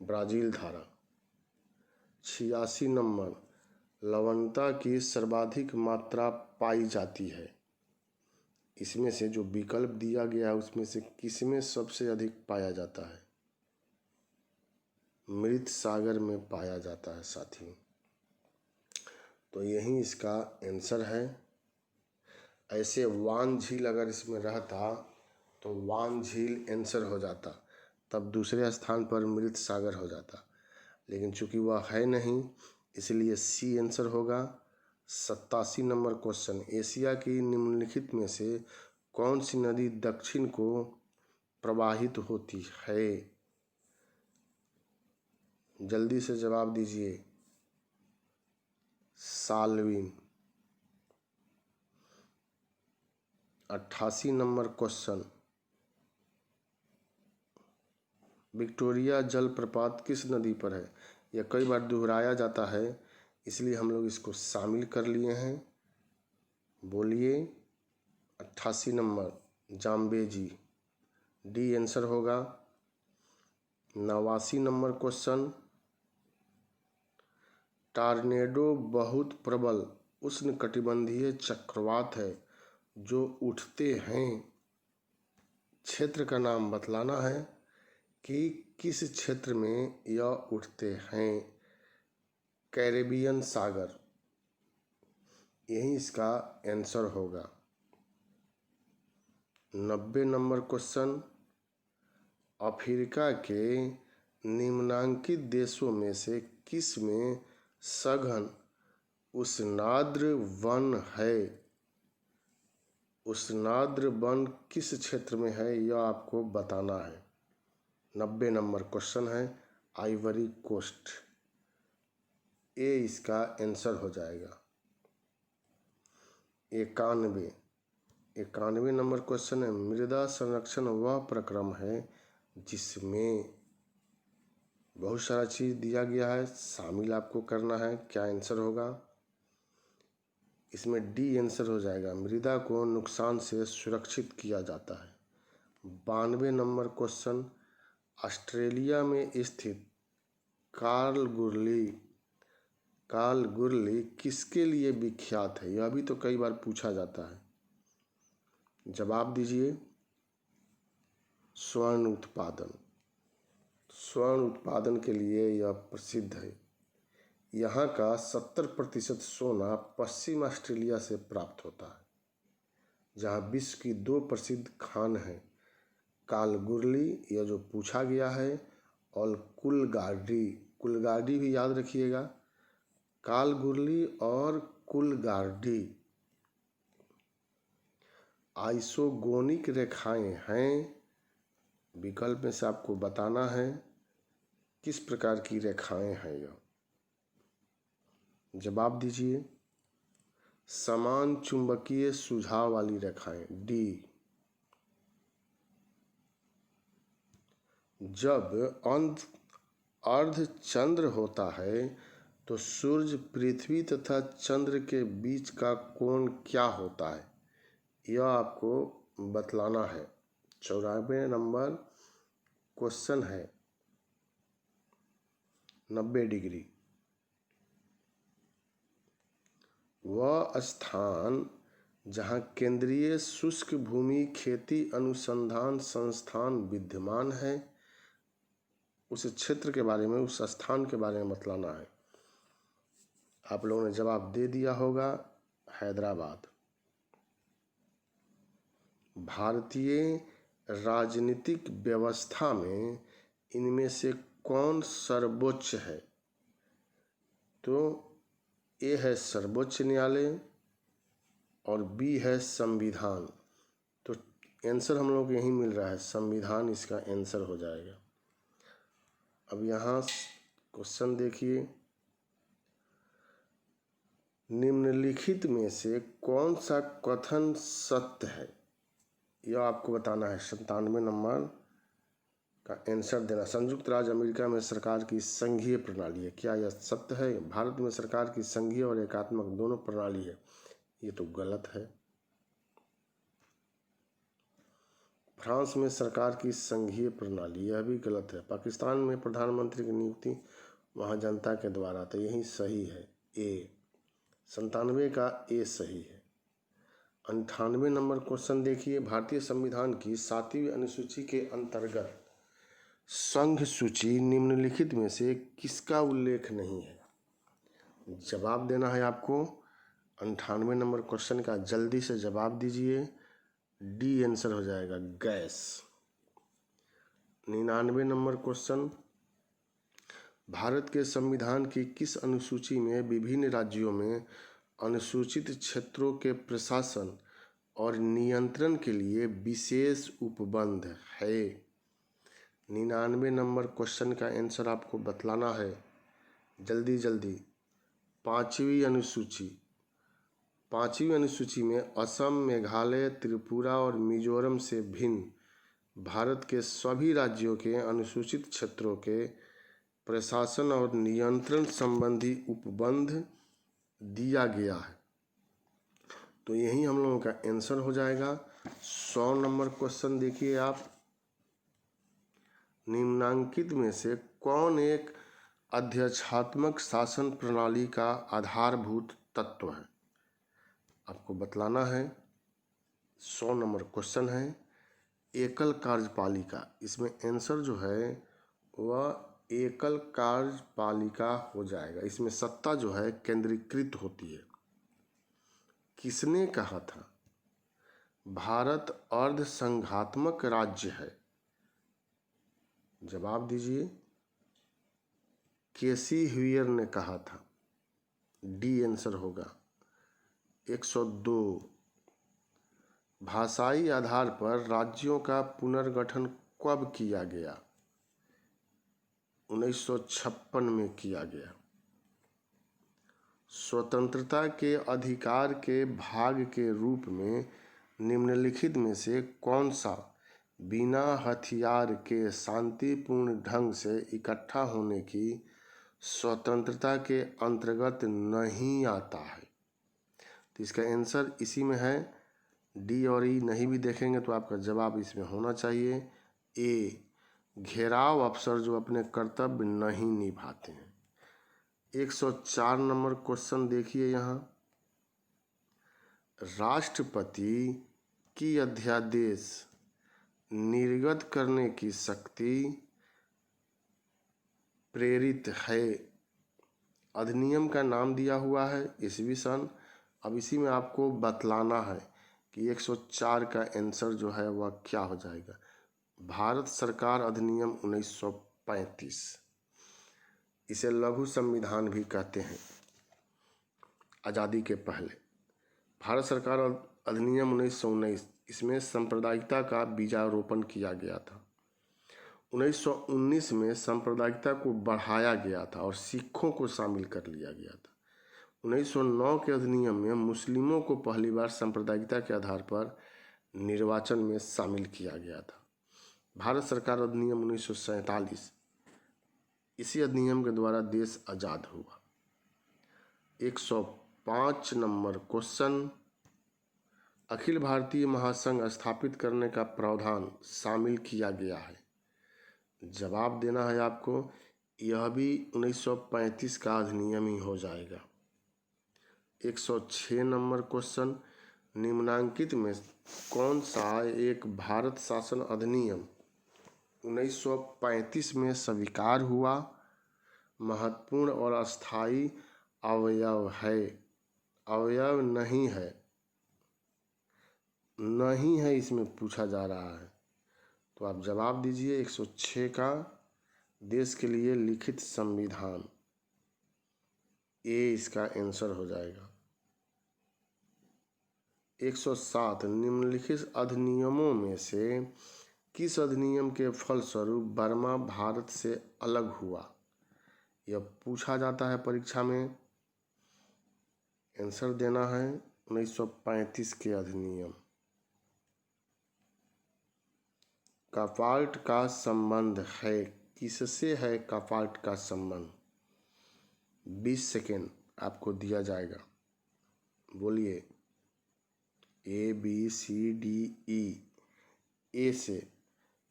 ब्राज़ील धारा। 86 नंबर, लवणता की सर्वाधिक मात्रा पाई जाती है। इसमें से जो विकल्प दिया गया है उसमें से किसमें सबसे अधिक पाया जाता है? मृत सागर में पाया जाता है साथियों। तो यही इसका आंसर है। ऐसे वान झील अगर इसमें रहता तो वान झील आंसर हो जाता, तब दूसरे स्थान पर मृत सागर हो जाता, लेकिन चूंकि वह है नहीं इसलिए सी आंसर होगा। 87 नंबर क्वेश्चन, एशिया की निम्नलिखित में से कौन सी नदी दक्षिण को प्रवाहित होती है? जल्दी से जवाब दीजिए। साल्विन। 88 नंबर क्वेश्चन, विक्टोरिया जलप्रपात किस नदी पर है? यह कई बार दोहराया जाता है, इसलिए हम लोग इसको शामिल कर लिए हैं। बोलिए। 88 नंबर जाम्बेजी, डी आंसर होगा। 89 नंबर क्वेश्चन, टॉर्नेडो बहुत प्रबल उष्णकटिबंधीय चक्रवात है जो उठते हैं। क्षेत्र का नाम बतलाना है कि किस क्षेत्र में यह उठते हैं। कैरेबियन सागर, यही इसका आंसर होगा। 90 नंबर क्वेश्चन, अफ्रीका के निम्नांकित देशों में से किस में सघन उष्णार्द्र वन है? उष्णार्द्र वन किस क्षेत्र में है यह आपको बताना है। 90 नंबर क्वेश्चन है आइवरी कोस्ट, ये इसका आंसर हो जाएगा। 91 नंबर क्वेश्चन है, मृदा संरक्षण वह प्रक्रम है जिसमें बहुत सारा चीज दिया गया है, शामिल आपको करना है। क्या आंसर होगा? इसमें डी आंसर हो जाएगा, मृदा को नुकसान से सुरक्षित किया जाता है। 92 नंबर क्वेश्चन, ऑस्ट्रेलिया में स्थित कालगुरली किसके लिए विख्यात है? यह भी तो कई बार पूछा जाता है। जवाब दीजिए। स्वर्ण उत्पादन के लिए यह प्रसिद्ध है। यहाँ का 70% सोना पश्चिम ऑस्ट्रेलिया से प्राप्त होता है, जहाँ विश्व की 2 प्रसिद्ध खान हैं, कालगुरली, यह जो पूछा गया है, और कुलगार्डी भी याद रखिएगा। कालगुरली और कुलगार्डी आइसोगोनिक रेखाएं हैं। विकल्प में से आपको बताना है किस प्रकार की रेखाएं हैं यह। जवाब दीजिए। समान चुंबकीय सुझाव वाली रेखाएं, डी। जब अर्धचंद्र होता है तो सूर्य, पृथ्वी तथा चंद्र के बीच का कोण क्या होता है? यह आपको बतलाना है। 94 नंबर क्वेश्चन है 90 डिग्री। वह स्थान जहाँ केंद्रीय शुष्क भूमि खेती अनुसंधान संस्थान विद्यमान है, उस क्षेत्र के बारे में, उस स्थान के बारे में बतलाना है। आप लोगों ने जवाब दे दिया होगा, हैदराबाद। भारतीय राजनीतिक व्यवस्था में इनमें से कौन सर्वोच्च है? तो ए है सर्वोच्च न्यायालय और बी है संविधान। तो आंसर हम लोग यही मिल रहा है, संविधान इसका आंसर हो जाएगा। अब यहाँ क्वेश्चन देखिए, निम्नलिखित में से कौन सा कथन सत्य है? यह आपको बताना है। 97 नंबर का आंसर देना। संयुक्त राज्य अमेरिका में सरकार की संघीय प्रणाली है, क्या यह सत्य है? भारत में सरकार की संघीय और एकात्मक दोनों प्रणाली है, ये तो गलत है। फ्रांस में सरकार की संघीय प्रणाली, यह भी गलत है। पाकिस्तान में प्रधानमंत्री की नियुक्ति वहाँ जनता के द्वारा, तो यही सही है, ए। 97 का ए सही है। 98 नंबर क्वेश्चन देखिए, भारतीय संविधान की 7वीं अनुसूची के अंतर्गत संघ सूची निम्नलिखित में से किसका उल्लेख नहीं है? जवाब देना है आपको 98 नंबर क्वेश्चन का। जल्दी से जवाब दीजिए, डी आंसर हो जाएगा, गैस। 99 नंबर क्वेश्चन, भारत के संविधान की किस अनुसूची में विभिन्न राज्यों में अनुसूचित क्षेत्रों के प्रशासन और नियंत्रण के लिए विशेष उपबंध है? 99 नंबर क्वेश्चन का आंसर आपको बतलाना है जल्दी जल्दी। पांचवी अनुसूची में असम, मेघालय, त्रिपुरा और मिजोरम से भिन्न भारत के सभी राज्यों के अनुसूचित क्षेत्रों के प्रशासन और नियंत्रण संबंधी उपबंध दिया गया है। तो यही हम लोगों का आंसर हो जाएगा। 100 नंबर क्वेश्चन देखिए आप, निम्नांकित में से कौन एक अध्यक्षात्मक शासन प्रणाली का आधारभूत तत्व है? आपको बतलाना है। 100 नंबर क्वेश्चन है। एकल कार्यपालिका, इसमें आंसर जो है वह एकल कार्यपालिका हो जाएगा। इसमें सत्ता जो है केंद्रीकृत होती है। किसने कहा था भारत अर्ध संघात्मक राज्य है? जवाब दीजिए। केसी ह्यूयर ने कहा था। डी आंसर होगा। 102 भाषाई आधार पर राज्यों का पुनर्गठन कब किया गया? 1956 में किया गया। स्वतंत्रता के अधिकार के भाग के रूप में निम्नलिखित में से कौन सा बिना हथियार के शांतिपूर्ण ढंग से इकट्ठा होने की स्वतंत्रता के अंतर्गत नहीं आता है? तो इसका आंसर इसी में है। डी और ई नहीं भी देखेंगे तो आपका जवाब इसमें होना चाहिए ए, घेराव अफसर जो अपने कर्तव्य नहीं निभाते हैं। 104 नंबर क्वेश्चन देखिए यहाँ, राष्ट्रपति की अध्यादेश निर्गत करने की शक्ति प्रेरित है। अधिनियम का नाम दिया हुआ है ईस्वी सन। अब इसी में आपको बतलाना है कि 104 का आंसर जो है वह क्या हो जाएगा। भारत सरकार अधिनियम 1935, इसे लघु संविधान भी कहते हैं। आज़ादी के पहले भारत सरकार अधिनियम 1919, इसमें सांप्रदायिकता का बीजारोपण किया गया था। 1919 में सांप्रदायिकता को बढ़ाया गया था और सिखों को शामिल कर लिया गया था। 1909 के अधिनियम में मुस्लिमों को पहली बार सांप्रदायिकता के आधार पर निर्वाचन में शामिल किया गया था। भारत सरकार अधिनियम 1947, इसी अधिनियम के द्वारा देश आज़ाद हुआ। 105 नंबर क्वेश्चन, अखिल भारतीय महासंघ स्थापित करने का प्रावधान शामिल किया गया है। जवाब देना है आपको। यह भी 1935 का अधिनियम ही हो जाएगा। 106 नंबर क्वेश्चन, निम्नांकित में कौन सा एक भारत शासन अधिनियम 1935 में स्वीकार हुआ, महत्वपूर्ण और अस्थायी अवयव है? अवयव नहीं है इसमें पूछा जा रहा है। तो आप जवाब दीजिए 106 का, देश के लिए लिखित संविधान, ए इसका आंसर हो जाएगा। 107 निम्नलिखित अधिनियमों में से किस अधिनियम के फलस्वरूप बर्मा भारत से अलग हुआ? यह पूछा जाता है परीक्षा में। आंसर देना है 1935 के अधिनियम। काफाल्ट का संबंध है, किससे है काफाल्ट का संबंध? 20 सेकेंड आपको दिया जाएगा, बोलिए। A B C D E. ए से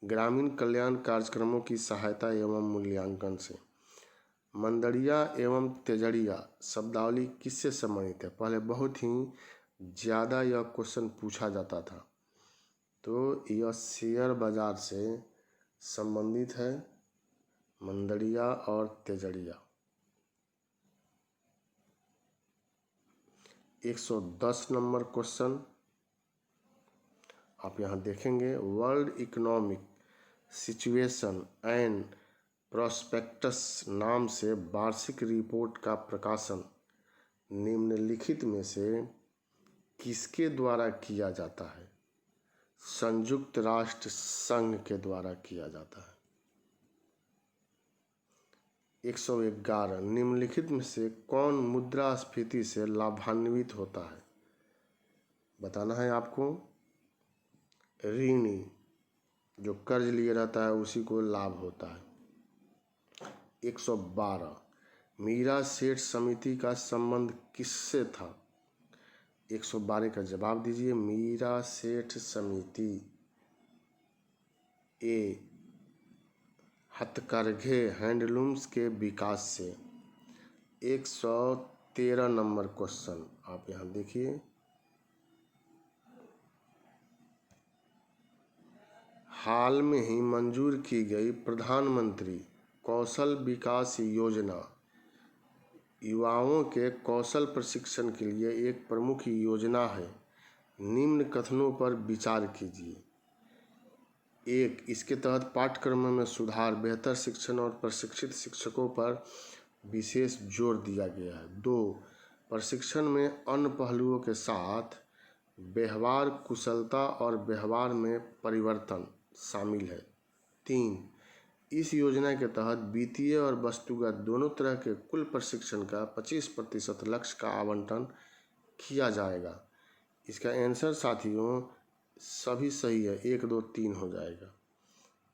ग्रामीण कल्याण कार्यक्रमों की सहायता एवं मूल्यांकन से। मंदड़िया एवं तेजड़िया शब्दावली किससे संबंधित है? पहले बहुत ही ज़्यादा यह क्वेश्चन पूछा जाता था, तो यह शेयर बाजार से संबंधित है, मंदड़िया और तेजड़िया। 110 नंबर क्वेश्चन आप यहाँ देखेंगे, world economic situation and prospectus नाम से वार्षिक रिपोर्ट का प्रकाशन निम्नलिखित में से किसके द्वारा किया जाता है? संयुक्त राष्ट्र संघ के द्वारा किया जाता है। 111 निम्नलिखित में से कौन मुद्रास्फीति से लाभान्वित होता है? बताना है आपको। ऋणी, जो कर्ज लिए रहता है उसी को लाभ होता है। 112 मीरा सेठ समिति का संबंध किससे था? 112 का जवाब दीजिए। मीरा सेठ समिति ए हथकरघे हैंडलूम्स के विकास से। 113 नंबर क्वेश्चन आप यहाँ देखिए। हाल में ही मंजूर की गई प्रधानमंत्री कौशल विकास योजना युवाओं के कौशल प्रशिक्षण के लिए एक प्रमुख योजना है। निम्न कथनों पर विचार कीजिए। 1. इसके तहत पाठ्यक्रमों में सुधार, बेहतर शिक्षण और प्रशिक्षित शिक्षकों पर विशेष जोर दिया गया है। 2. प्रशिक्षण में अन्य पहलुओं के साथ व्यवहार कुशलता और व्यवहार में परिवर्तन शामिल है। 3. इस योजना के तहत वित्तीय और वस्तुगत दोनों तरह के कुल प्रशिक्षण का 25% लक्ष्य का आवंटन किया जाएगा। इसका आंसर साथियों सभी सही है, 1, 2, 3 हो जाएगा।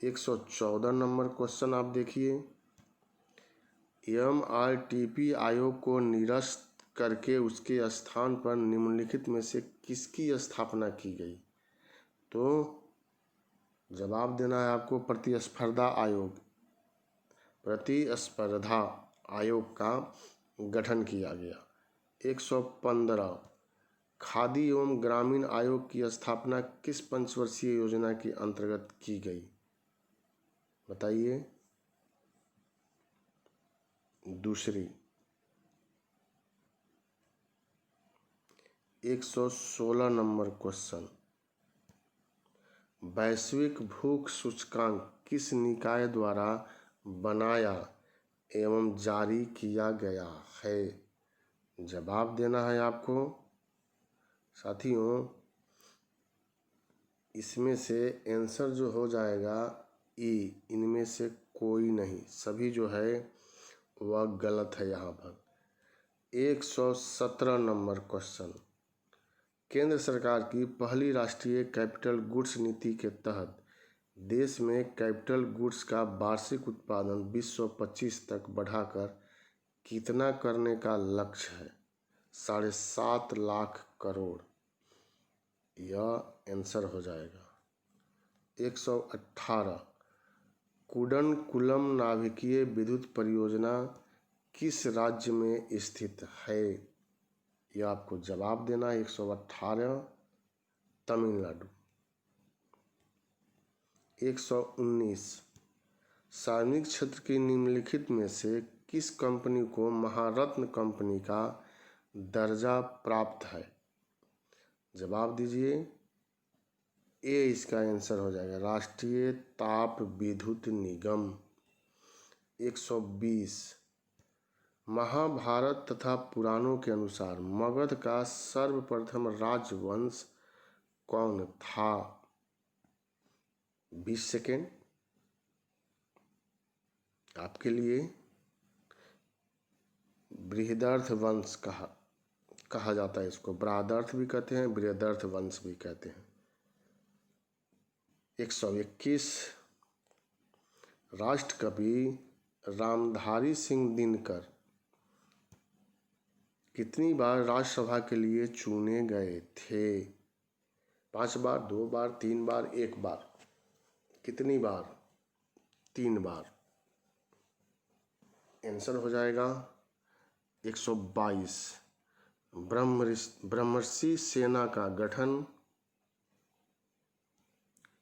114 नंबर क्वेश्चन आप देखिए। MRTP आयोग को निरस्त करके उसके स्थान पर निम्नलिखित में से किसकी स्थापना की गई? तो जवाब देना है आपको। प्रतिस्पर्धा आयोग का गठन किया गया। 115 खादी एवं ग्रामीण आयोग की स्थापना किस पंचवर्षीय योजना के अंतर्गत की गई? बताइए। दूसरी। 116 नंबर क्वेश्चन वैश्विक भूख सूचकांक किस निकाय द्वारा बनाया एवं जारी किया गया है? जवाब देना है आपको। साथियों इसमें से आंसर जो हो जाएगा ई, इनमें से कोई नहीं, सभी जो है वह गलत है यहाँ पर। 117 नंबर क्वेश्चन केंद्र सरकार की पहली राष्ट्रीय कैपिटल गुड्स नीति के तहत देश में कैपिटल गुड्स का वार्षिक उत्पादन 2025 तक बढ़ाकर कितना करने का लक्ष्य है? 7.5 लाख करोड़। यह आंसर हो जाएगा। 118 कुडनकुलम नाभिकीय विद्युत परियोजना किस राज्य में स्थित है? यह आपको जवाब देना है। 118 तमिलनाडु। 119 सार्वजनिक क्षेत्र की निम्नलिखित में से किस कंपनी को महारत्न कंपनी का दर्जा प्राप्त है? जवाब दीजिए। ए इसका आंसर हो जाएगा, राष्ट्रीय ताप विद्युत निगम। 120 महाभारत तथा पुराणों के अनुसार मगध का सर्वप्रथम राजवंश कौन था? 20 सेकेंड आपके लिए। बृहदर्थ वंश कहा जाता है इसको। बृहदर्थ भी कहते हैं, बृहदर्थ वंश भी कहते हैं। 121 राष्ट्रकवि रामधारी सिंह दिनकर कितनी बार राज्यसभा के लिए चुने गए थे? 5 बार, 2 बार, 3 बार, 1 बार? कितनी बार? 3 बार। आंसर हो जाएगा 122 ब्रह्मर्षि सेना का गठन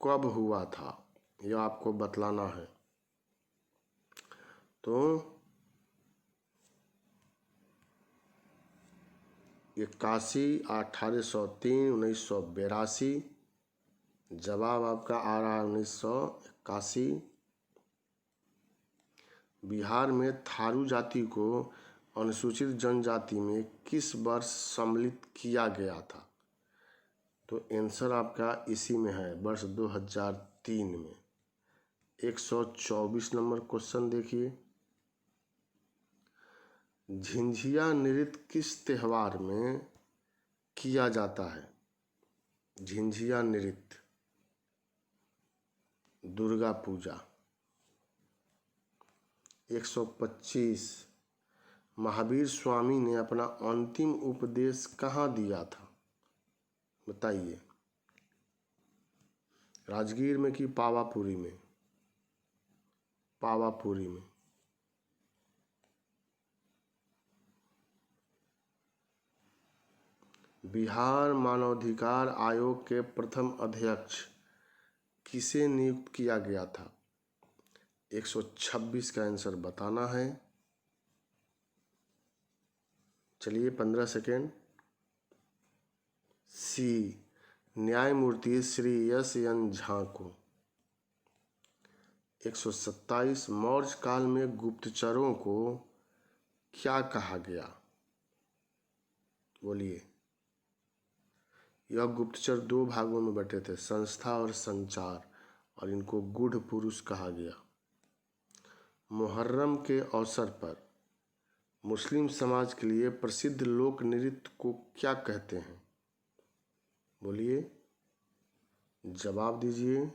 कब हुआ था? यह आपको बतलाना है। तो 81, 1803, 1982। जवाब आपका आ रहा है 1981। बिहार में थारू जाति को अनुसूचित जनजाति में किस वर्ष सम्मिलित किया गया था? तो आंसर आपका इसी में है, वर्ष 2003 में। 124 नंबर क्वेश्चन देखिए। झिंझिया नृत्य किस त्योहार में किया जाता है? झिंझिया नृत्य दुर्गा पूजा। 125 महावीर स्वामी ने अपना अंतिम उपदेश कहाँ दिया था? बताइए। राजगीर में कि पावापुरी में? पावापुरी में। बिहार मानवाधिकार आयोग के प्रथम अध्यक्ष किसे नियुक्त किया गया था? 126 का आंसर बताना है। चलिए 15 सेकेंड। सी न्यायमूर्ति श्री एस एन झा को। 127 मौर्य काल में गुप्तचरों को क्या कहा गया? बोलिए। यह गुप्तचर दो भागों में बटे थे, संस्था और संचार, और इनको गूढ़ पुरुष कहा गया। मुहर्रम के अवसर पर मुस्लिम समाज के लिए प्रसिद्ध लोक नृत्य को क्या कहते हैं? बोलिए, जवाब दीजिए।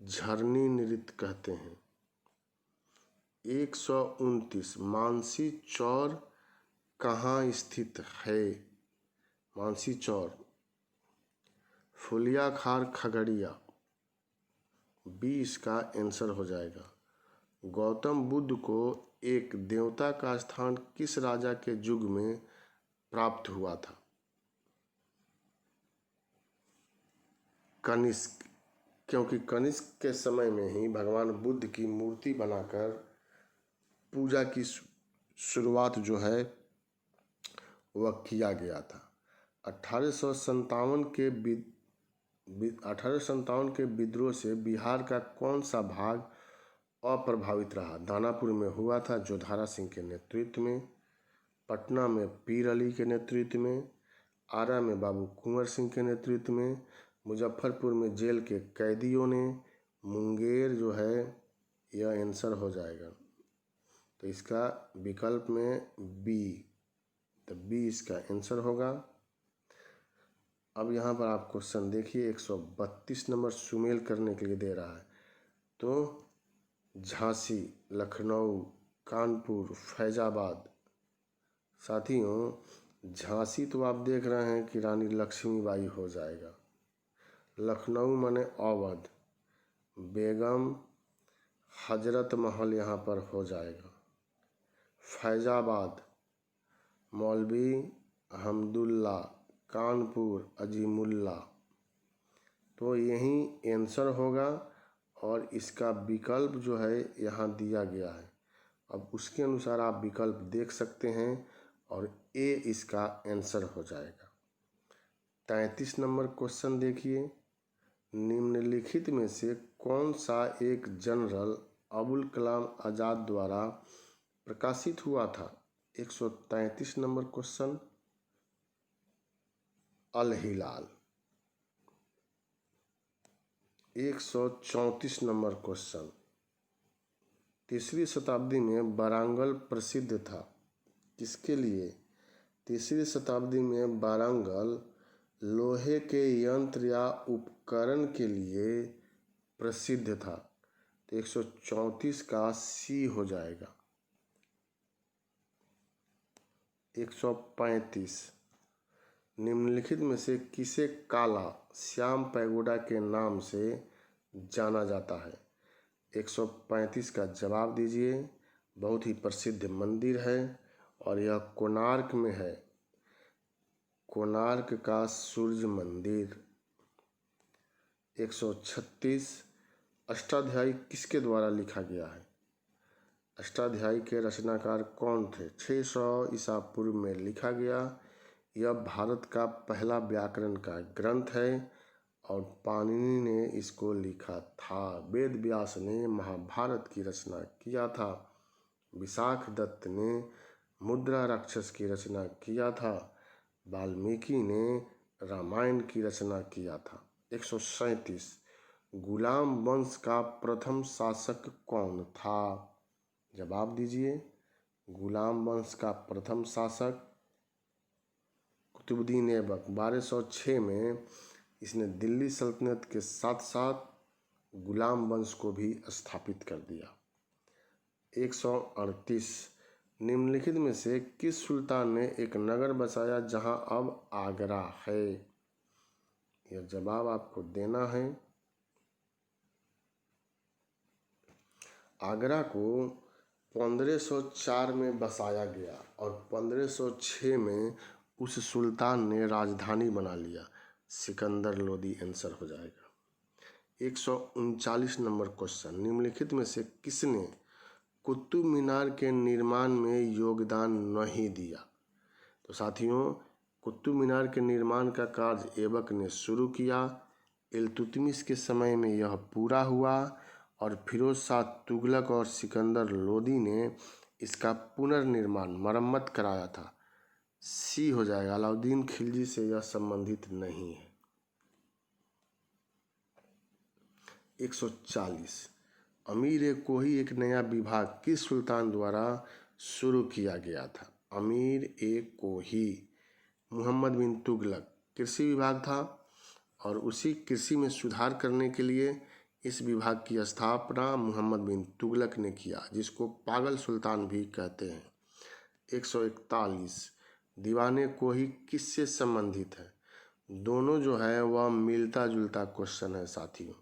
झरनी नृत्य कहते हैं। 129 मानसी चौर कहाँ स्थित है? मानसी चौर फुलियाखार खगड़िया। 20 का आंसर हो जाएगा। गौतम बुद्ध को एक देवता का स्थान किस राजा के युग में प्राप्त हुआ था? कनिष्क, क्योंकि कनिष्क के समय में ही भगवान बुद्ध की मूर्ति बनाकर पूजा की शुरुआत जो है वह किया गया था। 1857 के विद्रोह से बिहार का कौन सा भाग अप्रभावित रहा? दानापुर में हुआ था जोधारा सिंह के नेतृत्व में, पटना में पीर अली के नेतृत्व में, आरा में बाबू कुंवर सिंह के नेतृत्व में, मुजफ्फरपुर में जेल के कैदियों ने, मुंगेर जो है यह आंसर हो जाएगा। तो इसका विकल्प में बी, तो बी इसका आंसर होगा। अब यहाँ पर आप क्वेश्चन देखिए, 132 नंबर सुमेल करने के लिए दे रहा है। तो झांसी, लखनऊ, कानपुर, फैजाबाद। साथियों, झांसी तो आप देख रहे हैं कि रानी लक्ष्मीबाई हो जाएगा। लखनऊ माने अवध, बेगम हजरत महल यहाँ पर हो जाएगा। फैजाबाद मौलवी अहमदुल्ला, कानपुर अजीमुल्ला। तो यही आंसर होगा और इसका विकल्प जो है यहाँ दिया गया है। अब उसके अनुसार आप विकल्प देख सकते हैं और ए इसका आंसर हो जाएगा। 33 नंबर क्वेश्चन देखिए, निम्नलिखित में से कौन सा एक जनरल अबुल कलाम आजाद द्वारा प्रकाशित हुआ था? 133 नंबर क्वेश्चन, अल हिलाल। 134 नंबर क्वेश्चन, तीसरी शताब्दी में वारंगल प्रसिद्ध था किसके लिए? तीसरी शताब्दी में वारंगल लोहे के यंत्र या उपकरण के लिए प्रसिद्ध था। तो 134 का सी हो जाएगा। 135 निम्नलिखित में से किसे काला श्याम पैगोडा के नाम से जाना जाता है? 135 का जवाब दीजिए। बहुत ही प्रसिद्ध मंदिर है और यह कोणार्क में है। कोणार्क का सूर्य मंदिर। 136 अष्टाध्यायी किसके द्वारा लिखा गया है? अष्टाध्यायी के रचनाकार कौन थे? 600 ईसा पूर्व में लिखा गया। यह भारत का पहला व्याकरण का ग्रंथ है और पाणिनि ने इसको लिखा था। वेद व्यास ने महाभारत की रचना किया था। विशाख दत्त ने मुद्रा राक्षस की रचना किया था। वाल्मीकि ने रामायण की रचना किया था। 137 गुलाम वंश का प्रथम शासक कौन था? जवाब दीजिए। गुलाम वंश का प्रथम शासक कुतुबुद्दीन ऐबक 1206 में इसने दिल्ली सल्तनत के साथ साथ गुलाम वंश को भी स्थापित कर दिया। 138 निम्नलिखित में से किस सुल्तान ने एक नगर बसाया जहां अब आगरा है? यह जवाब आपको देना है। आगरा को 1504 में बसाया गया और 1506 में उस सुल्तान ने राजधानी बना लिया। सिकंदर लोदी आंसर हो जाएगा। 139 नंबर क्वेश्चन, निम्नलिखित में से किसने कुतुब मीनार के निर्माण में योगदान नहीं दिया? तो साथियों, कुतुब मीनार के निर्माण का कार्य ऐबक ने शुरू किया। इल्तुतमिश के समय में यह पूरा हुआ और फिरोज शाह तुगलक और सिकंदर लोदी ने इसका पुनर्निर्माण मरम्मत कराया था। सी हो जाएगा। अलाउद्दीन खिलजी से यह संबंधित नहीं है। 140 अमीर-ए-कोही एक नया विभाग किस सुल्तान द्वारा शुरू किया गया था? अमीर-ए-कोही मोहम्मद बिन तुगलक कृषि विभाग था और उसी कृषि में सुधार करने के लिए इस विभाग की स्थापना मोहम्मद बिन तुगलक ने किया, जिसको पागल सुल्तान भी कहते हैं। 141 दीवाने कोही किससे संबंधित है? दोनों जो है वह मिलता जुलता क्वेश्चन है साथियों।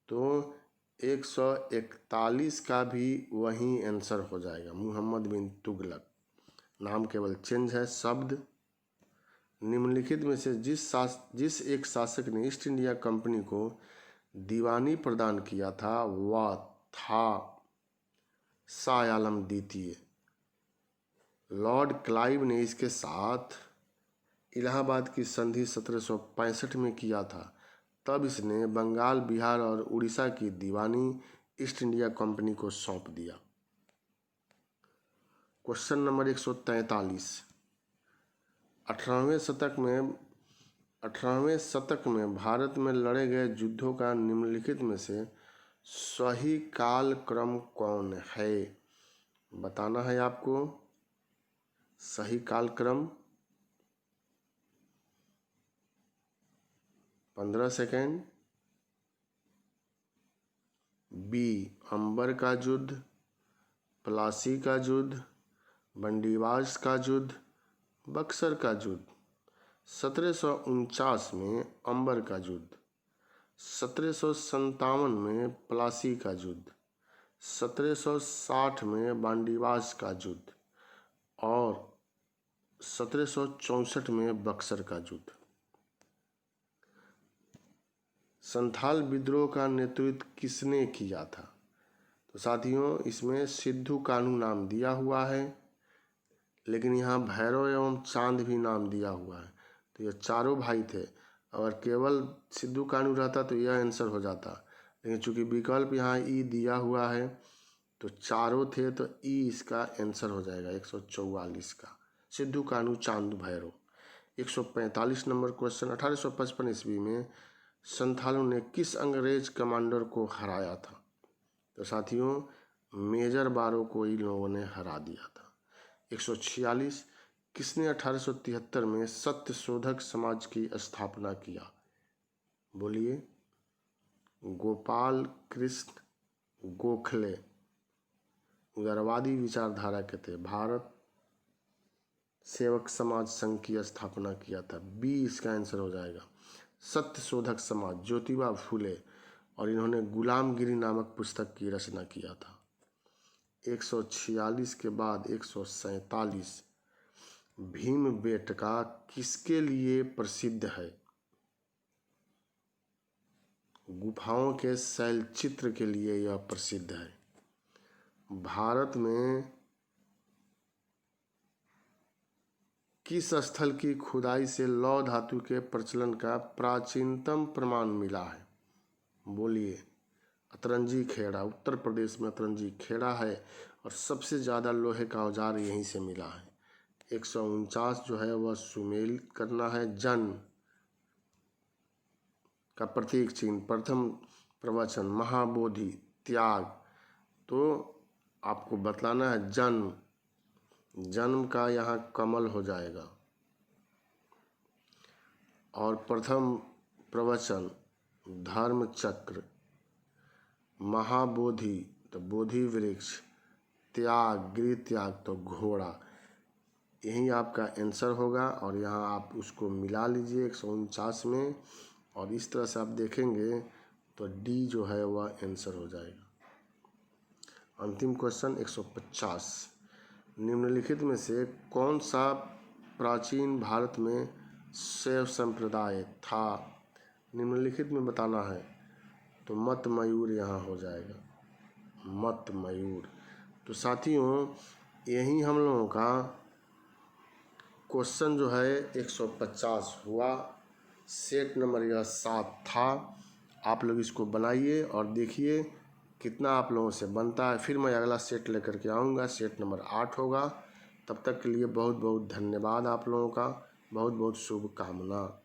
तो 141 का भी वही आंसर हो जाएगा, मोहम्मद बिन तुगलक। नाम केवल चेंज है, शब्द। निम्नलिखित में से जिस एक शासक ने ईस्ट इंडिया कंपनी को दीवानी प्रदान किया था वह था शाह आलम द्वितीय। लॉर्ड क्लाइव ने इसके साथ इलाहाबाद की संधि 1765 में किया था। तब इसने बंगाल, बिहार और उड़ीसा की दीवानी ईस्ट इंडिया कंपनी को सौंप दिया। क्वेश्चन नंबर 143 18वें शतक में भारत में लड़े गए युद्धों का निम्नलिखित में से सही काल क्रम कौन है? बताना है आपको सही काल क्रम। 15 सेकेंड। बी अंबर का युद्ध, प्लासी का युद्ध, बंडीवास का युद्ध, बक्सर का युद्ध। 1749 में अंबर का युद्ध, 1757 में प्लासी का युद्ध, 1760 में बांडीवास का युद्ध और 1764 में बक्सर का युद्ध। संथाल विद्रोह का नेतृत्व किसने किया था? तो साथियों, इसमें सिद्धू कान्हू नाम दिया हुआ है, लेकिन यहाँ भैरव एवं चांद भी नाम दिया हुआ है। तो ये चारों भाई थे। अगर केवल सिद्धू कान्हू रहता तो यह आंसर हो जाता, लेकिन चूंकि विकल्प यहाँ ई दिया हुआ है तो चारों थे, तो ई इसका आंसर हो जाएगा 144 का। सिद्धू कान्हू, चांद, भैरव। 145 नंबर क्वेश्चन, 1855 ईस्वी में संथालों ने किस अंग्रेज कमांडर को हराया था? तो साथियों, मेजर बारो को इन लोगों ने हरा दिया था। 146 किसने 1873 में सत्य शोधक समाज की स्थापना किया? बोलिए। गोपाल कृष्ण गोखले उदारवादी विचारधारा के थे। भारत सेवक समाज संघ की स्थापना किया था। बी इसका आंसर हो जाएगा। सत्य शोधक समाज ज्योतिबा फूले, और इन्होंने गुलामगिरी नामक पुस्तक की रचना किया था। 146 के बाद 147 भीमबेटका किसके लिए प्रसिद्ध है? गुफाओं के शैलचित्र के लिए यह प्रसिद्ध है। भारत में किस स्थल की खुदाई से लौह धातु के प्रचलन का प्राचीनतम प्रमाण मिला है? बोलिए। अतरंजी खेड़ा, उत्तर प्रदेश में अतरंजी खेड़ा है और सबसे ज़्यादा लोहे का औजार यहीं से मिला है। 149 जो है वह सुमेल करना है। जन का प्रतीक चिन्ह, प्रथम प्रवचन, महाबोधि, त्याग। तो आपको बतलाना है जन्म जन्म का यहाँ कमल हो जाएगा। और प्रथम प्रवचन धर्म चक्र, महाबोधि तो बोधि वृक्ष, त्याग गृह त्याग तो घोड़ा। यही आपका आंसर होगा और यहाँ आप उसको मिला लीजिए 149 में, और इस तरह से आप देखेंगे तो डी जो है वह आंसर हो जाएगा। अंतिम क्वेश्चन 150, निम्नलिखित में से कौन सा प्राचीन भारत में शैव संप्रदाय था? निम्नलिखित में बताना है, तो मत मयूर यहाँ हो जाएगा, मत मयूर। तो साथियों यही हम लोगों का क्वेश्चन जो है 150 हुआ। सेट नंबर यह 7 था। आप लोग इसको बनाइए और देखिए कितना आप लोगों से बनता है। फिर मैं अगला सेट लेकर के आऊँगा, सेट नंबर 8 होगा। तब तक के लिए बहुत बहुत धन्यवाद आप लोगों का, बहुत बहुत शुभकामना।